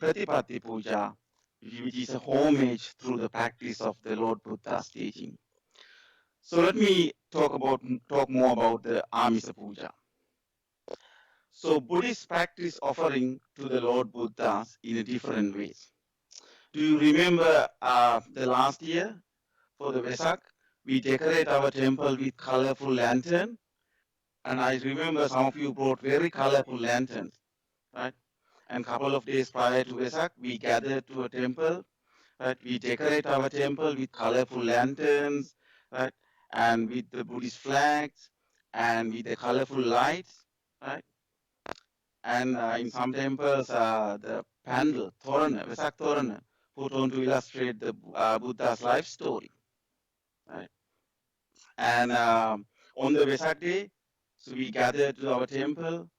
Pratipatti Puja, which is a homage through the practice of the Lord Buddha's teaching. So let me talk more about the Amisa Puja. So Buddhists practice offering to the Lord Buddhas in a different ways. Do you remember the last year for the Vesak? We decorate our temple with colorful lantern, and I remember some of you brought very colorful lanterns, right? And a couple of days prior to Vesak, we gathered to a temple, right? We decorate our temple with colorful lanterns, right? And with the Buddhist flags and with the colorful lights, right? And in some temples, the pandal, Torana, Vesak Torana, put on to illustrate the Buddha's life story. Right? And on the Vesak day, so we gather to our temple,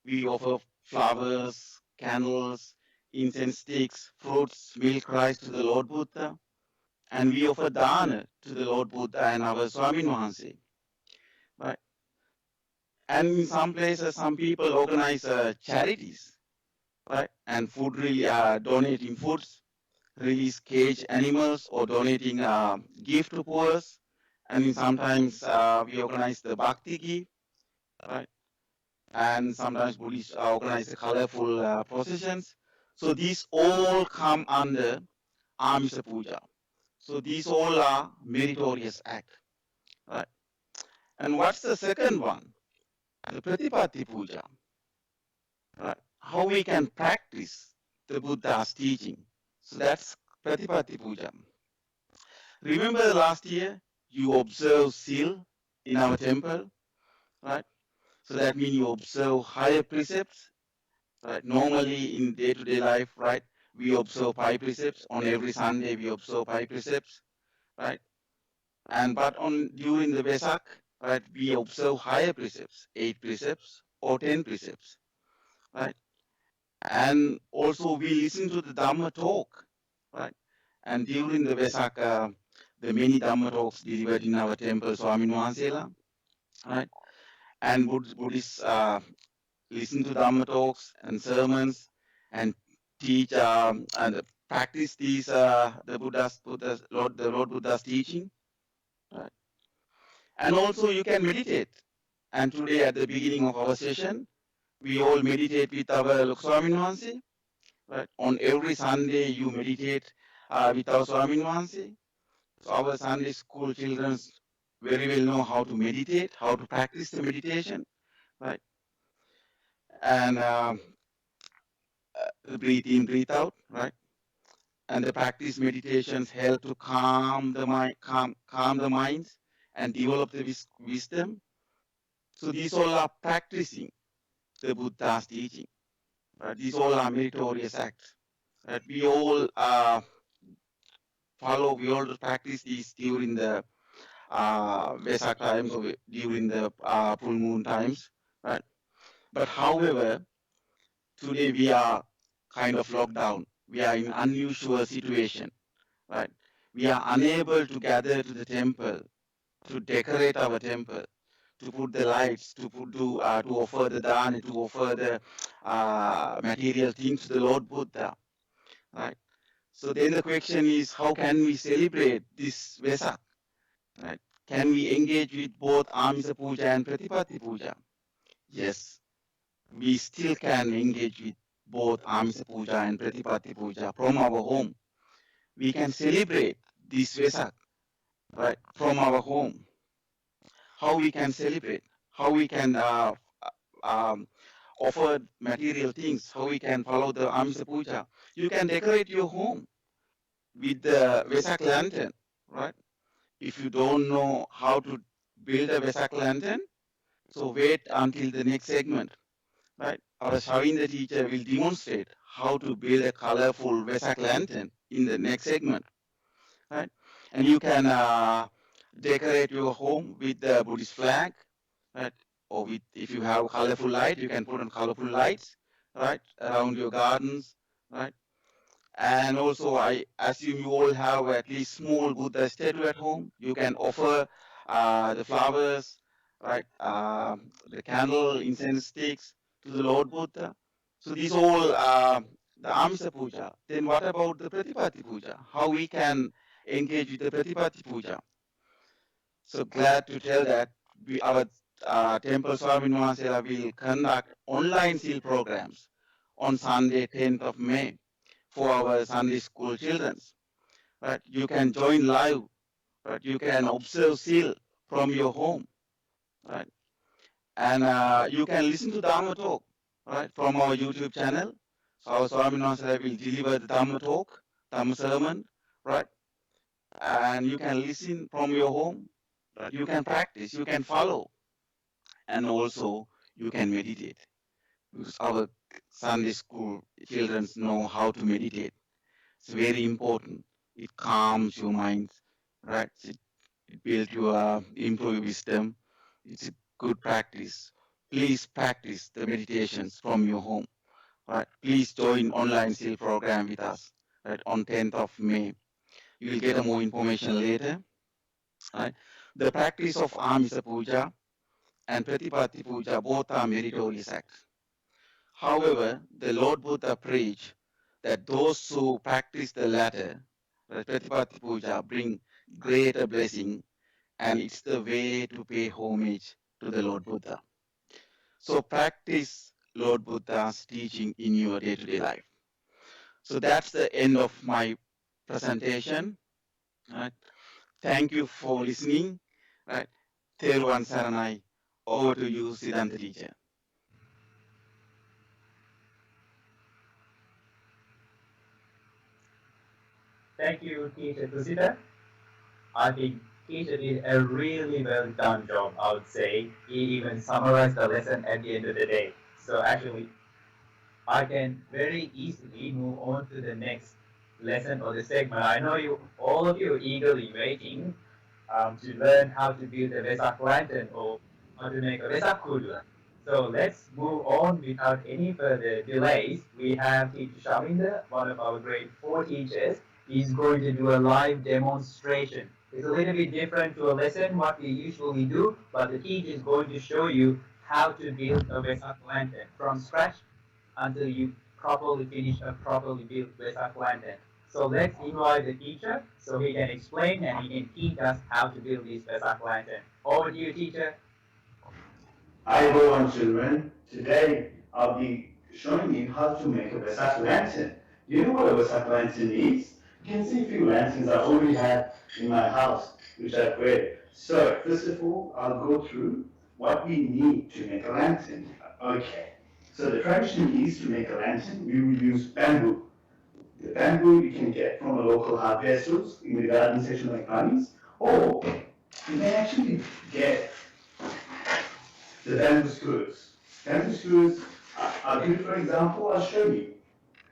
we offer flowers, candles, incense sticks, fruits, milk, rice to the Lord Buddha, and we offer dana to the Lord Buddha and our Swamin Wahanse. Right? And in some places, some people organize charities, right? And food really donating foods, release cage animals, or donating gift to poor. And then sometimes we organize the bhakti gift, right? And sometimes Buddhists organize the colorful processions. So these all come under Amisa Puja. So these all are meritorious act, right? And what's the second one? The Pratipatti Puja, right? How we can practice the Buddha's teaching. So that's Pratipatti Puja. Remember last year you observe seal in our temple, right? So that means you observe higher precepts, right? Normally in day-to-day life, right? We observe 5 precepts. On every Sunday we observe 5 precepts, right? And but on during the Vesak, right, we observe higher precepts, 8 precepts or 10 precepts, right? And also we listen to the Dhamma talk, right? And during the Vesak, the many Dhamma talks delivered in our temple, Swamin Wahansela, right? And Buddhists listen to Dhamma talks and sermons and teach and practice these the Lord Buddha's teaching, right? And also you can meditate, And today at the beginning of our session, we all meditate with our Swamin Wahanse. Right? On every Sunday, you meditate with our Swamin Wahanse. So our Sunday school children very well know how to meditate, how to practice the meditation, right? And breathe in, breathe out, right? And the practice meditations help to calm the mind, calm the minds, and develop the wisdom. So these all are practicing the Buddha's teaching. Right? These all are meritorious acts. Right? We all follow, we all practice these during the Vesak times or during the full moon times, right? But however, today we are kind of locked down. We are in unusual situation, right? We are unable to gather to the temple, to decorate our temple, to put the lights, to offer the dana, to offer the material things to the Lord Buddha, right? So then the question is, how can we celebrate this Vesak, right? Can we engage with both Amisa Puja and Pratipatti Puja? Yes, we still can engage with both Amisa Puja and Pratipatti Puja from our home. We can celebrate this Vesak, right, from our home. How we can celebrate, how we can um, offer material things, how we can follow the Amisa Puja. You can decorate your home with the Vesak lantern, right? If you don't know how to build a Vesak lantern, so wait until the next segment, right? Our Shavinda teacher will demonstrate how to build a colorful Vesak lantern in the next segment, right? And you can decorate your home with the Buddhist flag, right? Or with, if you have colorful light, you can put on colorful lights, right, around your gardens, right? And also, I assume you all have at least small Buddha statue at home. You can offer the flowers, right, the candle, incense sticks to the Lord Buddha. So these all the Amsa Puja. Then what about the Pratipatti Puja? How we can engage with the Pratipatti Puja? So glad to tell that our Temple Swami Mahasela will conduct online seal programs on Sunday, 10th of May for our Sunday school children. Right? You can join live, right? You can observe seal from your home, right? And you can listen to Dharma talk, right, from our YouTube channel. So our Swami Mahasela will deliver the Dhamma talk, Dhamma sermon, right? And you can listen from your home, right? You can practice, you can follow, and also you can meditate. Because our Sunday school children know how to meditate. It's very important. It calms your mind, right? It builds your improve your wisdom. It's a good practice. Please practice the meditations from your home, right? Please join online seal program with us, right? On 10th of May. You will get a more information later, right? The practice of Amisa Puja and Pratipatti Puja both are meritorious acts. However, the Lord Buddha preached that those who practice the latter, the Pratipatti Puja, bring greater blessing, and it's the way to pay homage to the Lord Buddha. So practice Lord Buddha's teaching in your day-to-day life. So that's the end of my presentation. Right? Thank you for listening. Right? Theruvan Saranai, over to you, Siddhanta teacher. Thank you, Teacher Tusita. I think Teacher did a really well done job, I would say. He even summarized the lesson at the end of the day. So actually, I can very easily move on to the next lesson or the segment. I know you, all of you, are eagerly waiting to learn how to build a Vesak lantern or how to make a Vesak kudu. So let's move on without any further delays. We have Teacher Shaminda, one of our grade 4 teachers. He's going to do a live demonstration. It's a little bit different to a lesson, what we usually do, but the teacher is going to show you how to build a Vesak lantern from scratch until you properly finish a properly built Vesak lantern. So let's invite the teacher so he can explain and he can teach us how to build this Vesak lantern. Over to you, teacher. Hi everyone, children. Today I'll be showing you how to make a Vesak lantern. Do you know what a Vesak lantern is? You can see a few lanterns I already have in my house, which I've created. So first of all, I'll go through what we need to make a lantern. Okay. So the tradition is to make a lantern, we will use bamboo. The bamboo you can get from a local hardware stores in the garden section like Bunnies, or you can actually get the bamboo skewers. Bamboo skewers are good. For example, I'll show you.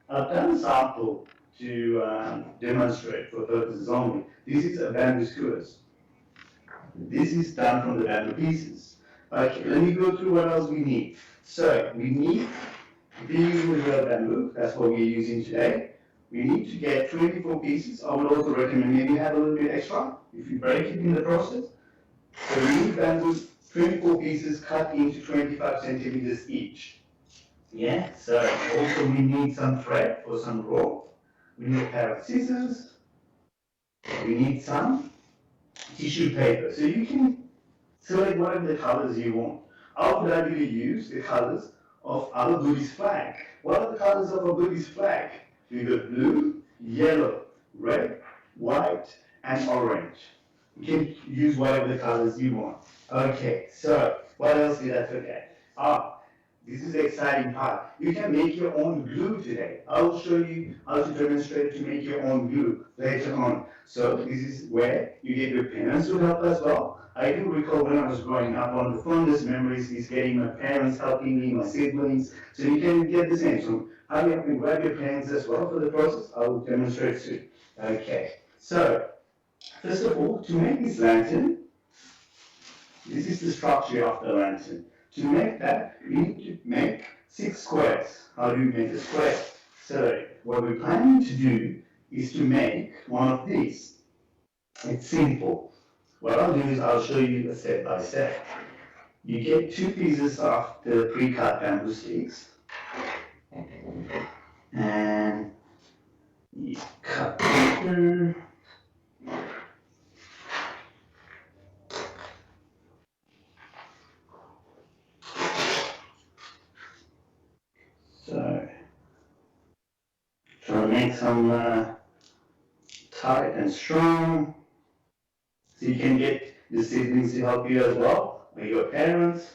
I've done a sample to demonstrate for purposes only. This is a bamboo skewers. This is done from the bamboo pieces. Okay, let me go through what else we need. So we need, if you're using real bamboo, that's what we're using today. We need to get 24 pieces. I would also recommend maybe have a little bit extra if you break it in the process. So we need bamboo, 24 pieces cut into 25 centimeters each. Yeah, so also we need some thread or some rope. We need a pair of scissors. We need some tissue paper. So you can select whatever the colors you want. I would ideally use the colors of our Buddhist flag. What are the colors of a Buddhist flag? We got blue, yellow, red, white, and orange. You can use whatever the colors you want. Okay, so what else did I forget? This is the exciting part. You can make your own glue today. I will show you how to demonstrate to make your own glue later on. So this is where you get your parents to help as well. I do recall when I was growing up, one of the fondest memories is getting my parents helping me, my siblings. So you can get the same. So how you can grab your parents as well for the process, I will demonstrate soon. Okay, so first of all, to make this lantern, this is the structure of the lantern. To make that, we need to make 6 squares. How do you make a square? So what we're planning to do is to make one of these. It's simple. What I'll do is I'll show you a step by step. You get 2 pieces of the pre-cut bamboo sticks, and you cut through. So try to make some tight and strong. So you can get the siblings to help you as well, or your parents.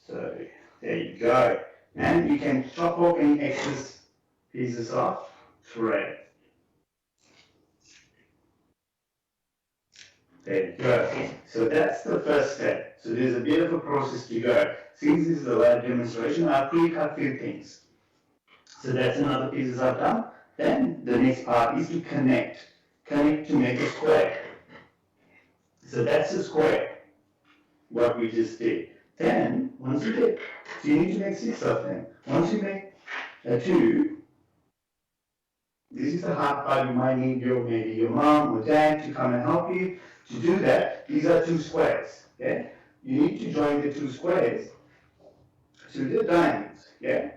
So there you go. And you can chop off any excess pieces off thread. There you go. So that's the first step. So there's a bit of a process to go. Since this is a live demonstration, I've pre-cut few things. So that's another pieces I've done. Then the next part is to connect. Connect to make a square. So that's a square, what we just did. Then, once you get, so you need to make 6 of them. Once you make a 2, this is the hard part. You might need maybe your mom or dad to come and help you. To do that, these are 2 squares. Yeah? You need to join the 2 squares to the diamonds. Yeah?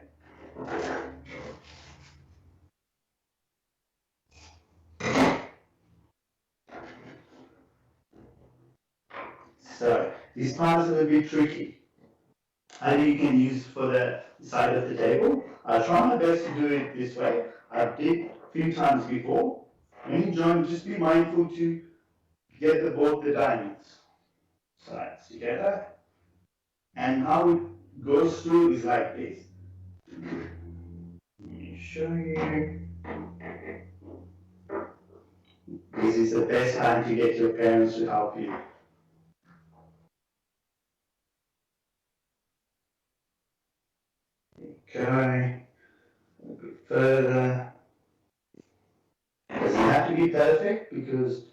So this part is a little bit tricky. Either you can use for the side of the table. I'll try my best to do it this way. I've did a few times before. When you join, just be mindful to get both the diamonds sides together. And how it goes through is like this. Let me show you. This is the best time to get your parents to help you. Okay, a bit further. Doesn't have to be perfect because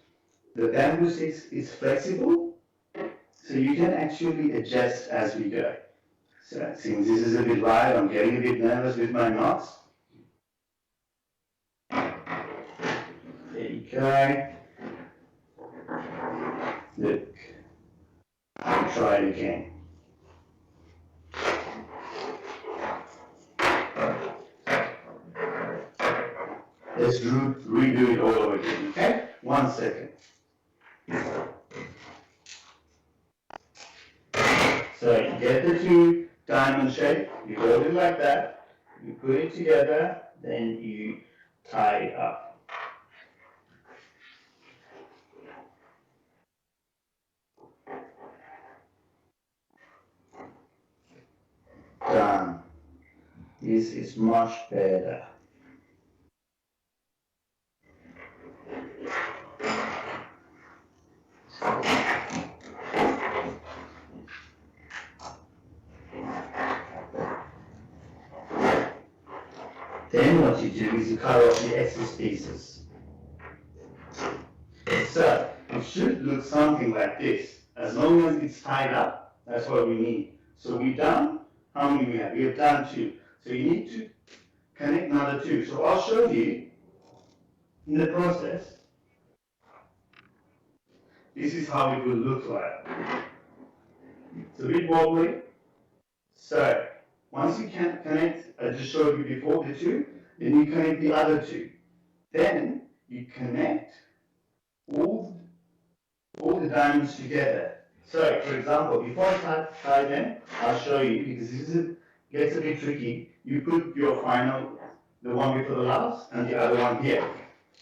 the bamboo sticks is flexible, so you can actually adjust as we go. So since this is a bit wide, I'm getting a bit nervous with my knots. There you go. Look, I'll try it again. Let's redo it all over again, okay? 1 second. So you get the two diamond shape, you hold it like that, you put it together, then you tie it up. Done. This is much better. Then what you do is you cut off the excess pieces. So it should look something like this. As long as it's tied up, that's what we need. So we've done, how many we have? We have done 2. So you need to connect another 2. So I'll show you in the process. This is how it will look like. It's a bit wobbly. So once you can connect, I just showed you before the 2, then you connect the other 2. Then you connect all the diamonds together. So, for example, before I tie them, I'll show you, because this gets a bit tricky. You put your final, the one before the last, and the other one here.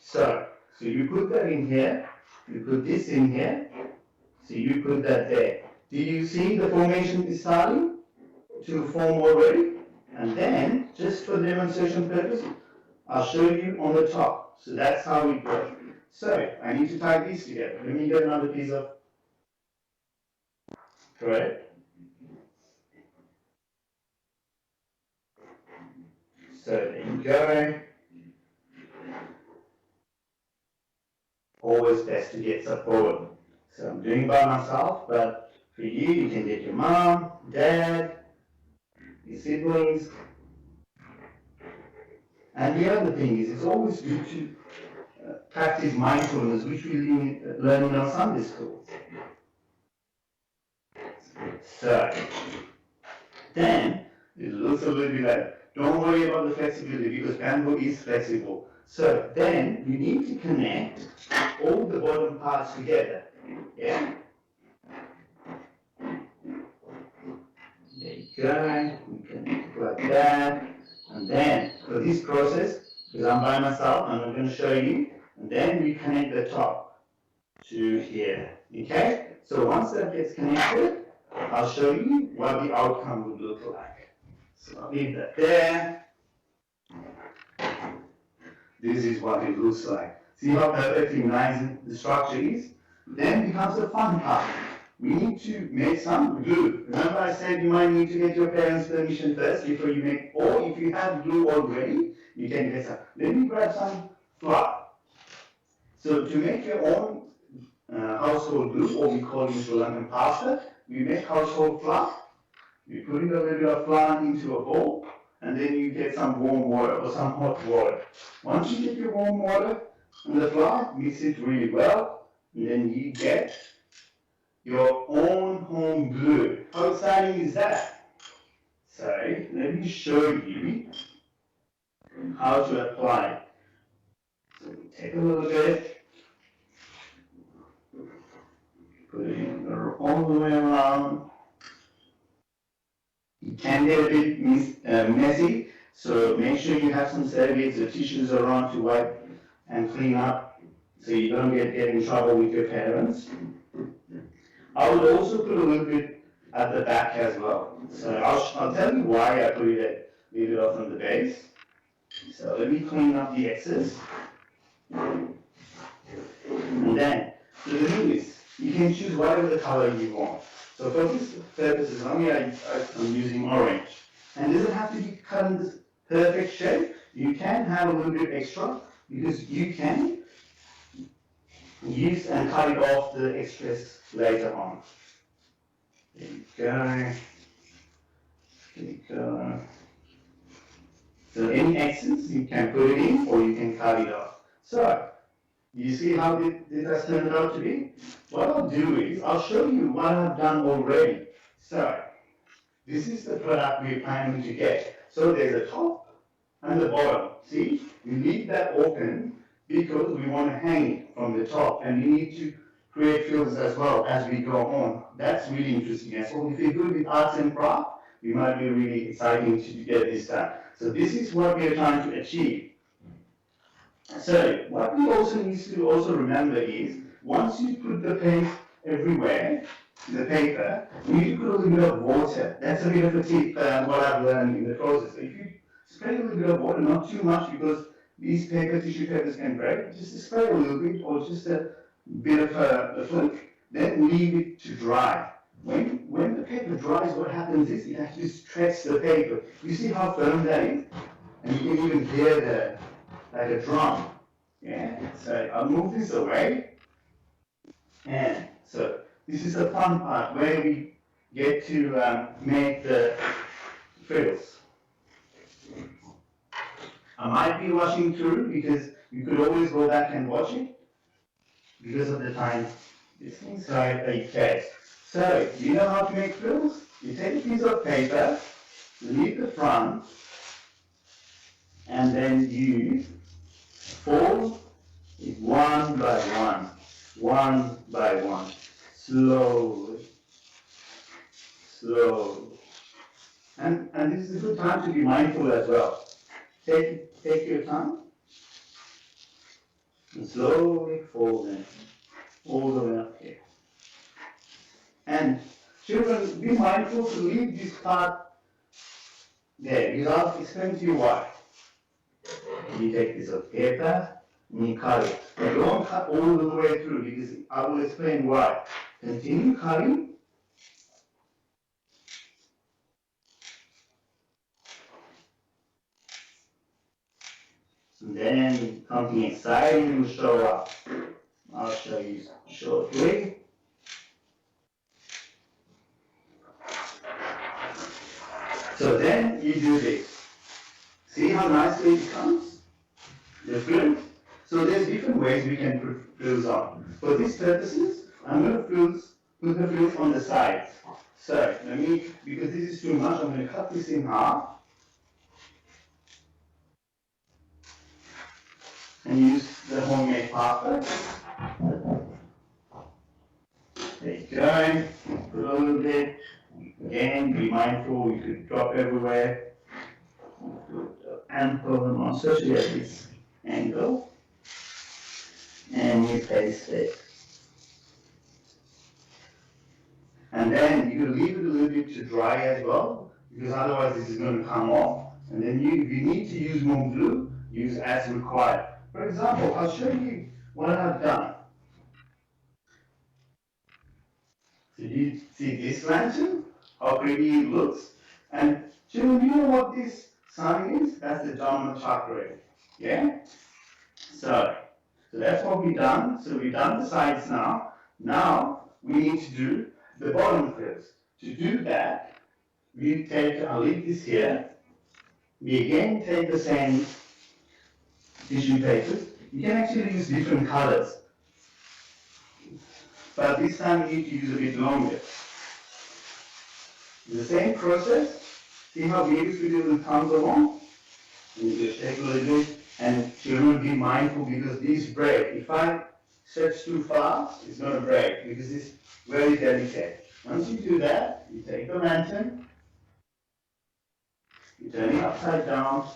So you put that in here, you put this in here, so you put that there. Do you see the formation is starting to form already? And then, just for demonstration purpose, I'll show you on the top. So that's how it goes. So I need to tie these together. Let me get another piece of thread. So there you go. Always best to get support. So I'm doing by myself, but for you, you can get your mom, dad, your siblings. And the other thing is, it's always good to practice mindfulness, which we learn in our Sunday school. So then it looks a little bit like, don't worry about the flexibility because Handbook is flexible. So then you need to connect all the bottom parts together. Yeah? There you go. We connect it like that. And then for this process, because I'm by myself, I'm not going to show you. And then we connect the top to here. Okay? So once that gets connected, I'll show you what the outcome would look like. So I'll leave that there. This is what it looks like. See how perfectly nice the structure is? Then becomes the fun part. We need to make some glue. Remember I said you might need to get your parents' permission first before you make, or if you have glue already, you can get some. Let me grab some flour. So to make your own household glue, or we call it in Sri Lankan pasta, we make household flour. You put in a little bit of flour into a bowl, and then you get some warm water or some hot water. Once you get your warm water and the flour, mix it really well, and then you get your own home glue. How exciting is that? So let me show you how to apply it. So we take a little bit, put it all the way around. It can get a bit messy, so make sure you have some serviettes or tissues around to wipe and clean up so you don't get in trouble with your parents. I will also put a little bit at the back as well. So I'll tell you why I put it a little bit off on the base. So let me clean up the excess. And then, so the thing is, you can choose whatever the color you want. So for this purposes, only I'm using orange. And it doesn't have to be cut in this perfect shape. You can have a little bit extra because you can use and cut it off the extras later on. There you go. There you go. So any excess, you can put it in or you can cut it off. So, you see how this has turned out to be? What I'll do is, I'll show you what I've done already. So, this is the product we're planning to get. So there's a top and the bottom. See, we leave that open because we want to hang it from the top and we need to create fields as well as we go on. That's really interesting. And so if you're good with arts and craft, it might be really exciting to get this done. So this is what we are trying to achieve. So what we also need to also remember is, once you put the paint everywhere, the paper, you need to put a little bit of water. That's a bit of a tip, what I've learned in the process. So if you spray a little bit of water, not too much, because these tissue papers can break, just spray a little bit, or just a bit of a flick, then leave it to dry. When the paper dries, what happens is it actually stretches the paper. You see how firm that is? And you can even hear the, like a drum. Yeah, so I'll move this away. And so this is the fun part where we get to make the frills. I might be rushing through because you could always go back and watch it because of the time. This inside a text. So, you know how to make frills? You take a piece of paper, leave the front, and then you fold it one by one by one, slowly, slowly. And this is a good time to be mindful as well. Take your time and slowly fold it all the way up here. And children, be mindful to leave this part there, because I'll explain to you why. You take this of paper and you cut it. But don't cut all the way through, because I will explain why. Continue cutting. And then something exciting will show up. I'll show you shortly. So then you do this. See how nicely it comes? The frill. So there's different ways we can put frills on. For these purposes, I'm going to put the frills on the sides. So let me, because this is too much, I'm going to cut this in half and use the homemade paper. There you go. Put a little bit. Again, be mindful, you could drop everywhere. Ample amount, especially at this angle. And you paste it. And then you leave it a little bit to dry as well, because otherwise this is going to come off. And then if you need to use more glue, use as required. For example, I'll show you what I've done. So you see this lantern, how pretty it looks. And children, do you know what this sign is? That's the Dhamma Chakra. Yeah? So that's what we've done. So we've done the sides now. Now we need to do the bottom first. To do that, I'll leave this here. We again take the same tissue papers. You can actually use different colors. But this time you need to use a bit longer. The same process. See how beautifully it comes along? And you just take a little bit, and children, be mindful because these break. If I stretch too far, it's going to break because it's very delicate. Once you do that, you take the lantern, you turn it upside down,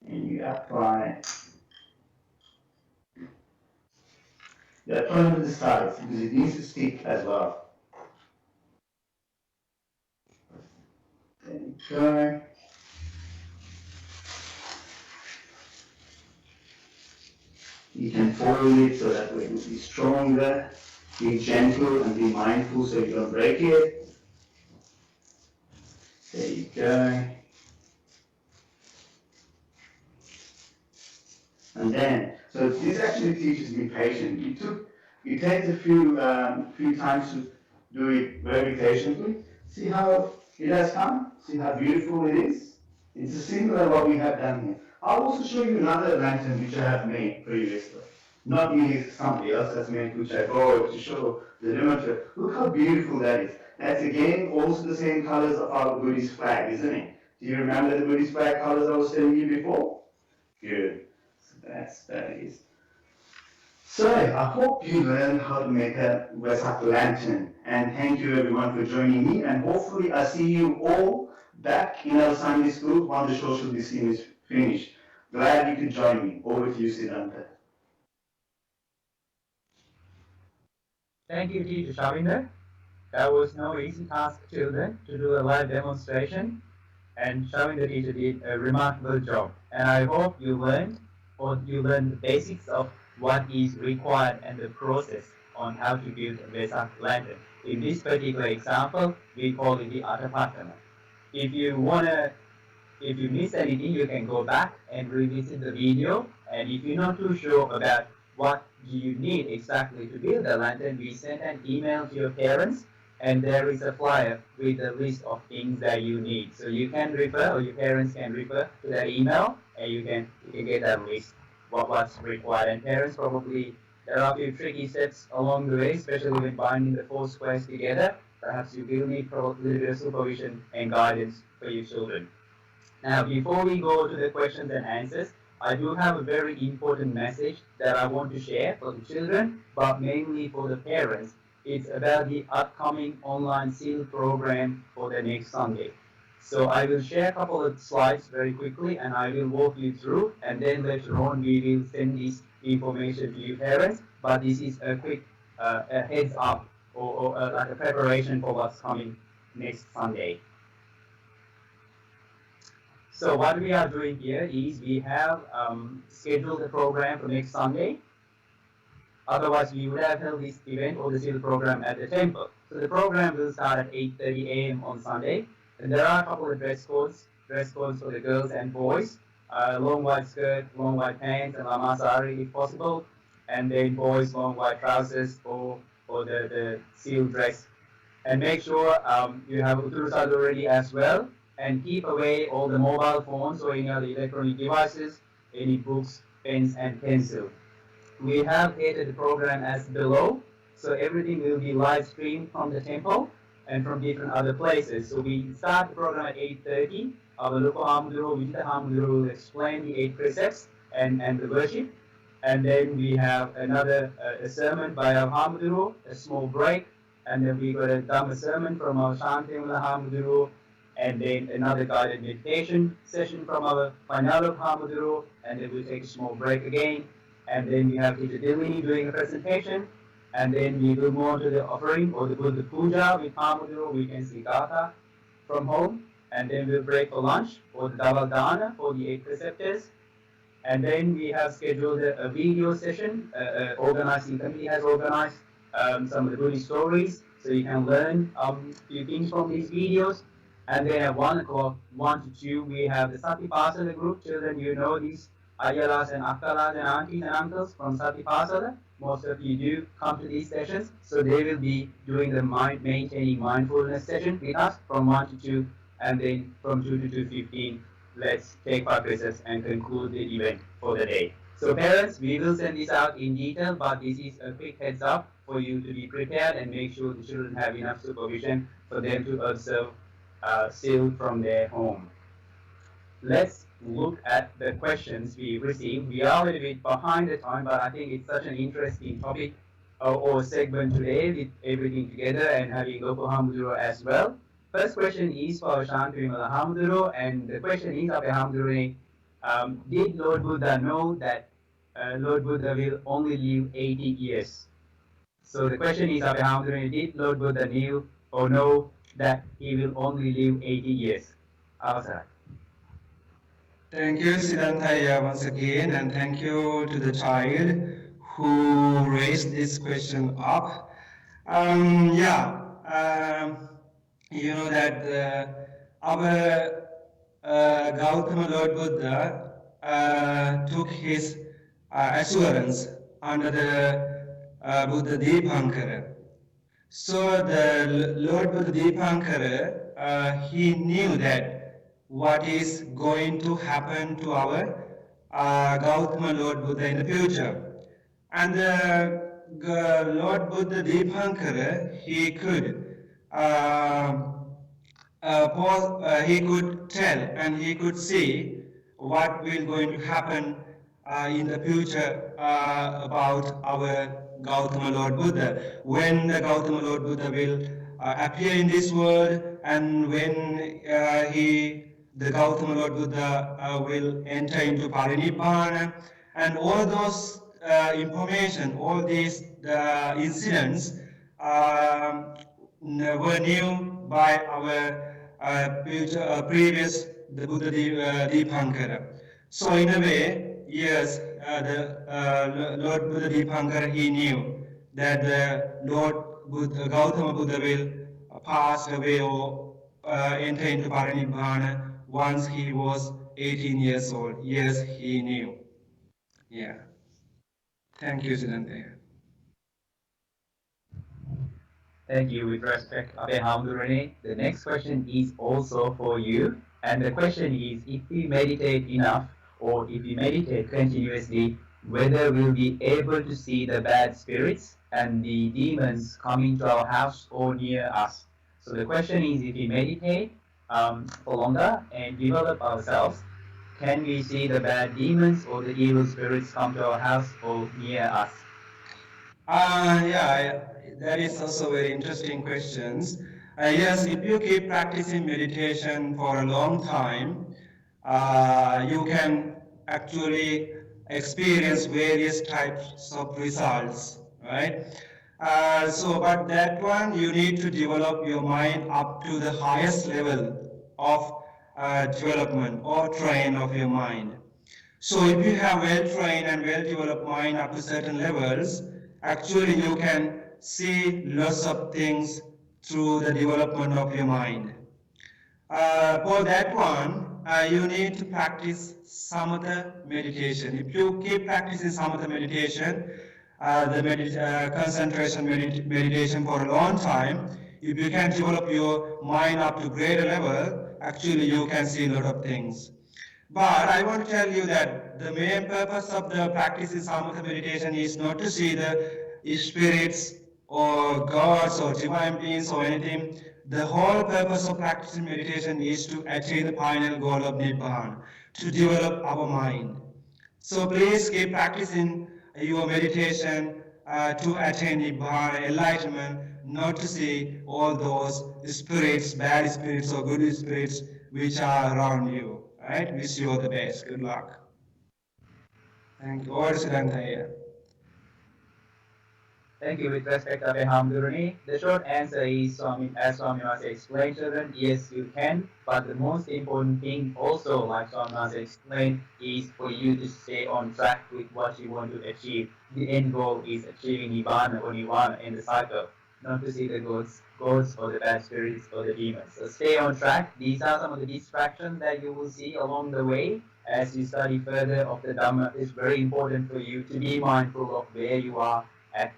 and you apply. You apply on the sides because it needs to stick as well. There you go. You can fold it so that way it will be stronger. Be gentle and be mindful so you don't break it. There you go. And then, so this actually teaches me patience. It takes a few times to do it very patiently. See how it has come? See how beautiful it is? It's similar to what we have done here. I'll also show you another lantern which I have made previously. Not me, somebody else has made, which I borrowed to show the demonstration. Look how beautiful that is. That's again also the same colors of our Buddhist flag, isn't it? Do you remember the Buddhist flag colors I was telling you before? Good. So that is. So I hope you learned how to make a Vesak lantern. And thank you everyone for joining me. And hopefully I see you all back in our Sunday school when the social distancing is finished. Glad you could join me. Over to you, Siddhanta. Thank you, Teacher Shavinder. That was no easy task, children, to do a live demonstration, and Shavinder teacher did a remarkable job. And I hope you learned the basics of what is required and the process on how to build a Vesak lantern. In this particular example, we call it the Atapatana. If you wanna If you miss anything, you can go back and revisit the video. And if you're not too sure about what you need exactly to build a lantern, we send an email to your parents, and there is a flyer with a list of things that you need. So you can refer, or your parents can refer to that email, and you can get that list what's required. And parents probably there are a few tricky steps along the way, especially when binding the four squares together. Perhaps you will need a little bit of supervision and guidance for your children. Now, before we go to the questions and answers, I do have a very important message that I want to share for the children, but mainly for the parents. It's about the upcoming online SEAL program for the next Sunday. So I will share a couple of slides very quickly and I will walk you through, and then later on we will send this information to you parents. But this is a quick a heads up, or like a preparation for what's coming next Sunday. So what we are doing here is we have scheduled the program for next Sunday. Otherwise, we would have held this event or the civil program at the temple. So the program will start at 8:30 a.m. on Sunday. And there are a couple of dress codes for the girls and boys. Long white skirt, long white pants, and lama sari if possible. And then boys, long white trousers for the seal dress, and make sure you have Uturusad already as well, and keep away all the mobile phones or any other electronic devices, any books, pens, and pencil. We have created the program as below, so everything will be live streamed from the temple and from different other places. So we start the program at 8:30. Our local Hamduro, Vijita Hamduro will explain the 8 precepts and the worship. And then we have another a sermon by our Hamduro, a small break, and then we got a Dhamma sermon from our Shantimula Hamduro, and then another guided meditation session from our Manalok Hamduro, and then we take a small break again, and then we have Teacher Dilini doing a presentation, and then we will move on to the offering or the Buddha Puja with Hamduro. We can see Gatha from home, and then we'll break for lunch for the Davaldana for the 8 preceptors, and then we have scheduled a video session. Organizing committee has organized some of the Buddhist stories, so you can learn a few things from these videos. And then at 1 o'clock, 1 to 2, we have the Satipasada group. Children, you know these Ayalas and Akkalas and aunties and uncles from Satipasada. Most of you do come to these sessions, so they will be doing the maintaining mindfulness session with us from 1 to 2, and then from 2 to 2:15 let's take practices and conclude the event for the day. So parents, we will send this out in detail, but this is a quick heads up for you to be prepared and make sure the children have enough supervision for them to observe still from their home. Let's look at the questions we received. We are a little bit behind the time, but I think it's such an interesting topic or segment today with everything together and having local Hamduro as well. First question is for Shantri Hamduro, and the question is, Abe Hamduro, did Lord Buddha know that Lord Buddha will only live 80 years? So the question is, Abe Hamduro, did Lord Buddha knew or know that he will only live 80 years? Avasara. Thank you, Siddhantaya, once again, and thank you to the child who raised this question up. You know that our Gautama Lord Buddha took his assurance under the Buddha Deepankara. So the Lord Buddha Deepankara, he knew that what is going to happen to our Gautama Lord Buddha in the future. And the Lord Buddha Deepankara, he could he could tell and he could see what will going to happen in the future about our Gautama Lord Buddha. When the Gautama Lord Buddha will appear in this world, and when the Gautama Lord Buddha will enter into Parinibbana, and all those information, all these incidents um, were knew by our previous the Buddha Dipankara. So in a way, yes, the Lord Buddha Dipankara, he knew that the Lord Buddha, Gautama Buddha will pass away or enter into Parinibbana once he was 18 years old. Yes, he knew. Yeah. Thank you, Siddhanta. Thank you. With respect, Abe Hamdurani, the next question is also for you. And the question is, if we meditate enough or if we meditate continuously, whether we'll be able to see the bad spirits and the demons coming to our house or near us. So the question is, if we meditate for longer and develop ourselves, can we see the bad demons or the evil spirits come to our house or near us? That is also very interesting questions. Yes, if you keep practicing meditation for a long time, you can actually experience various types of results, right? But that one, you need to develop your mind up to the highest level of development or train of your mind. So if you have well-trained and well-developed mind up to certain levels, actually you can see lots of things through the development of your mind. For that one, you need to practice samatha meditation. If you keep practicing samatha meditation, concentration meditation for a long time, if you can develop your mind up to greater level, actually you can see a lot of things. But I want to tell you that the main purpose of the practice in samatha meditation is not to see the spirits or gods or divine beings or anything. The whole purpose of practicing meditation is to attain the final goal of Nibbana, to develop our mind. So please keep practicing your meditation to attain Nibbana, enlightenment, not to see all those spirits, bad spirits or good spirits which are around you. Right? Wish you all the best. Good luck. Thank you. Over to Siddhanta here. Thank you. With respect, Abe Hamdurani, the short answer is, as Swami Mas explained, children, yes, you can. But the most important thing also, like Swami Mas explained, is for you to stay on track with what you want to achieve. The end goal is achieving Nibbana or Nirvana in the cycle, not to see the gods or the bad spirits or the demons. So stay on track. These are some of the distractions that you will see along the way as you study further of the Dhamma. It's very important for you to be mindful of where you are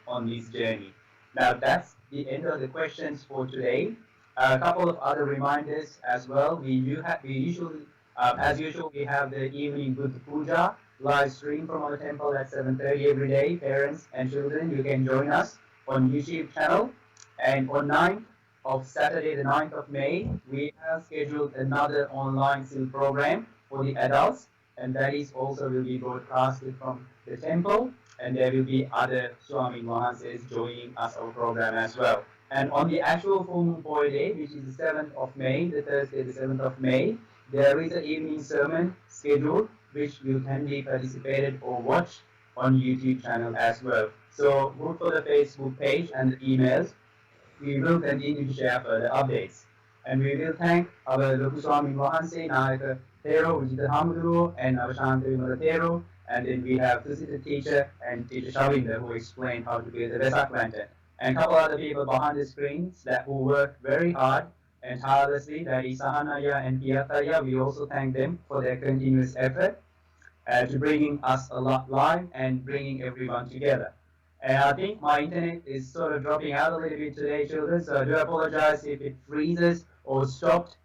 on this journey. Now that's the end of the questions for today. A couple of other reminders as well. We usually, as usual, we have the evening Buddha Puja live stream from our temple at 7:30 every day. Parents and children, you can join us on YouTube channel. And on 9th of Saturday, the 9th of May, we have scheduled another online SIL program for the adults, and that is also will be broadcasted from the temple, and there will be other Swami Mahanses joining us our program as well. And on the actual full moon boy day, which is the 7th of May, the Thursday, the 7th of May, there is an evening sermon scheduled, which you can be participated or watched on YouTube channel as well. So look for the Facebook page and the emails. We will continue to share further updates. And we will thank our Loku Swami Mahanse, Nayaka Thero, Ujita Hamguru, and our Shantavimala Thero. And then we have visitor teacher and teacher Shavinda who explained how to build the Vesak lantern. And a couple other people behind the screens that who worked very hard and tirelessly, that is Sahanaya and Piyataya. We also thank them for their continuous effort to bringing us a lot live and bringing everyone together. And I think my internet is sort of dropping out a little bit today, children, so I do apologize if it freezes or stopped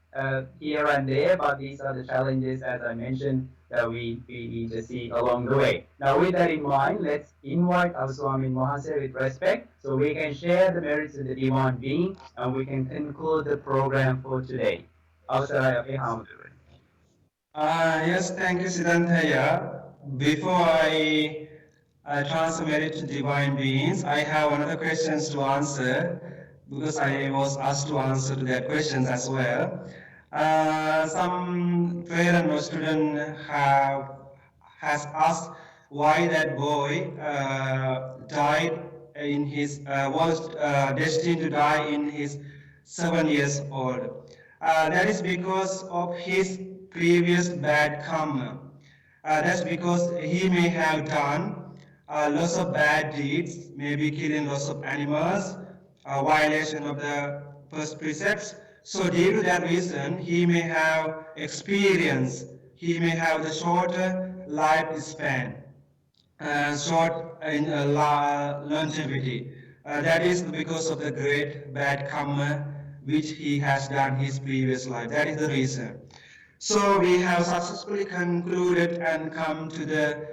here and there, but these are the challenges, as I mentioned, that we need to see along the way. Now, with that in mind, let's invite our Swami Mahansa with respect so we can share the merits of the Divine Being and we can conclude the program for today. Avasaraya Pehamuduru. Yes, thank you, Siddhantaya. before I transform it to divine beings, I have another questions to answer because I was asked to answer to that questions as well. Some parent or student has asked why that boy died in his was destined to die in his 7 years old. That is because of his previous bad karma. That's because he may have done lots of bad deeds, maybe killing lots of animals, violation of the first precepts. So due to that reason, he may have experience, he may have the shorter lifespan, short in longevity. That is because of the great bad karma which he has done his previous life. That is the reason. So we have successfully concluded and come to the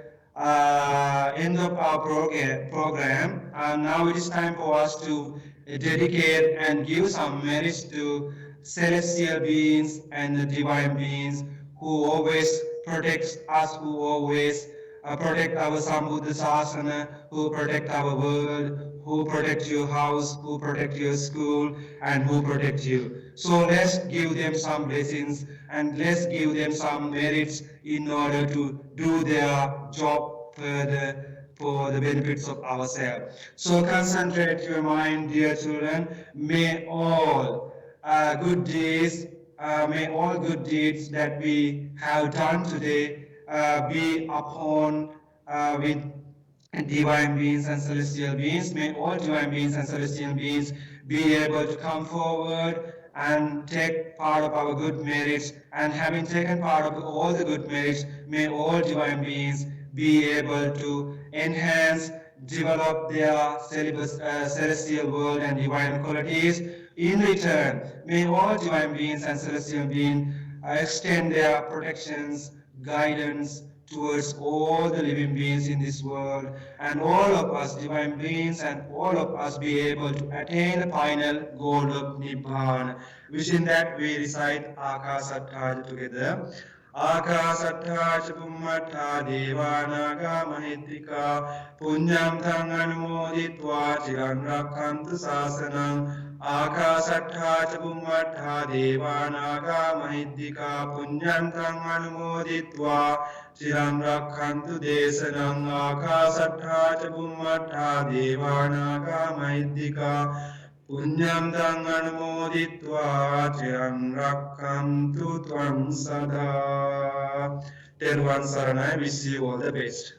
end of our program. And now it is time for us to dedicate and give some merits to celestial beings and the divine beings who always protect us, who always protect our Sambuddha Sasana, who protect our world, who protect your house, who protect your school, and who protect you. So let's give them some blessings and let's give them some merits in order to do their job further for the benefits of ourselves. So concentrate your mind, dear children. May all good deeds, may all good deeds that we have done today be upon with divine beings and celestial beings. May all divine beings and celestial beings be able to come forward and take part of our good merits. And having taken part of all the good merits, may all divine beings be able to enhance, develop their celestial world and divine qualities. In return, may all divine beings and celestial beings extend their protections, guidance, towards all the living beings in this world, and all of us divine beings and all of us be able to attain the final goal of Nibbana. Wishing that we recite Akasattha together. Akasattha ca Bhummattha Devanaga Mahittika Punyam Tang Anumoditva Chiran Rakkantu Sasanam Akasattha ca Bhummattha Devanaga Mahittika Punyam Tang Anumoditva Chiran Rakkantu Desanam Akasattha ca Bhummattha Devanaga Mahittika Punyam tang anumoditva chiran rakkantu tvam sada. Dhamma Sarana, I wish you all the best.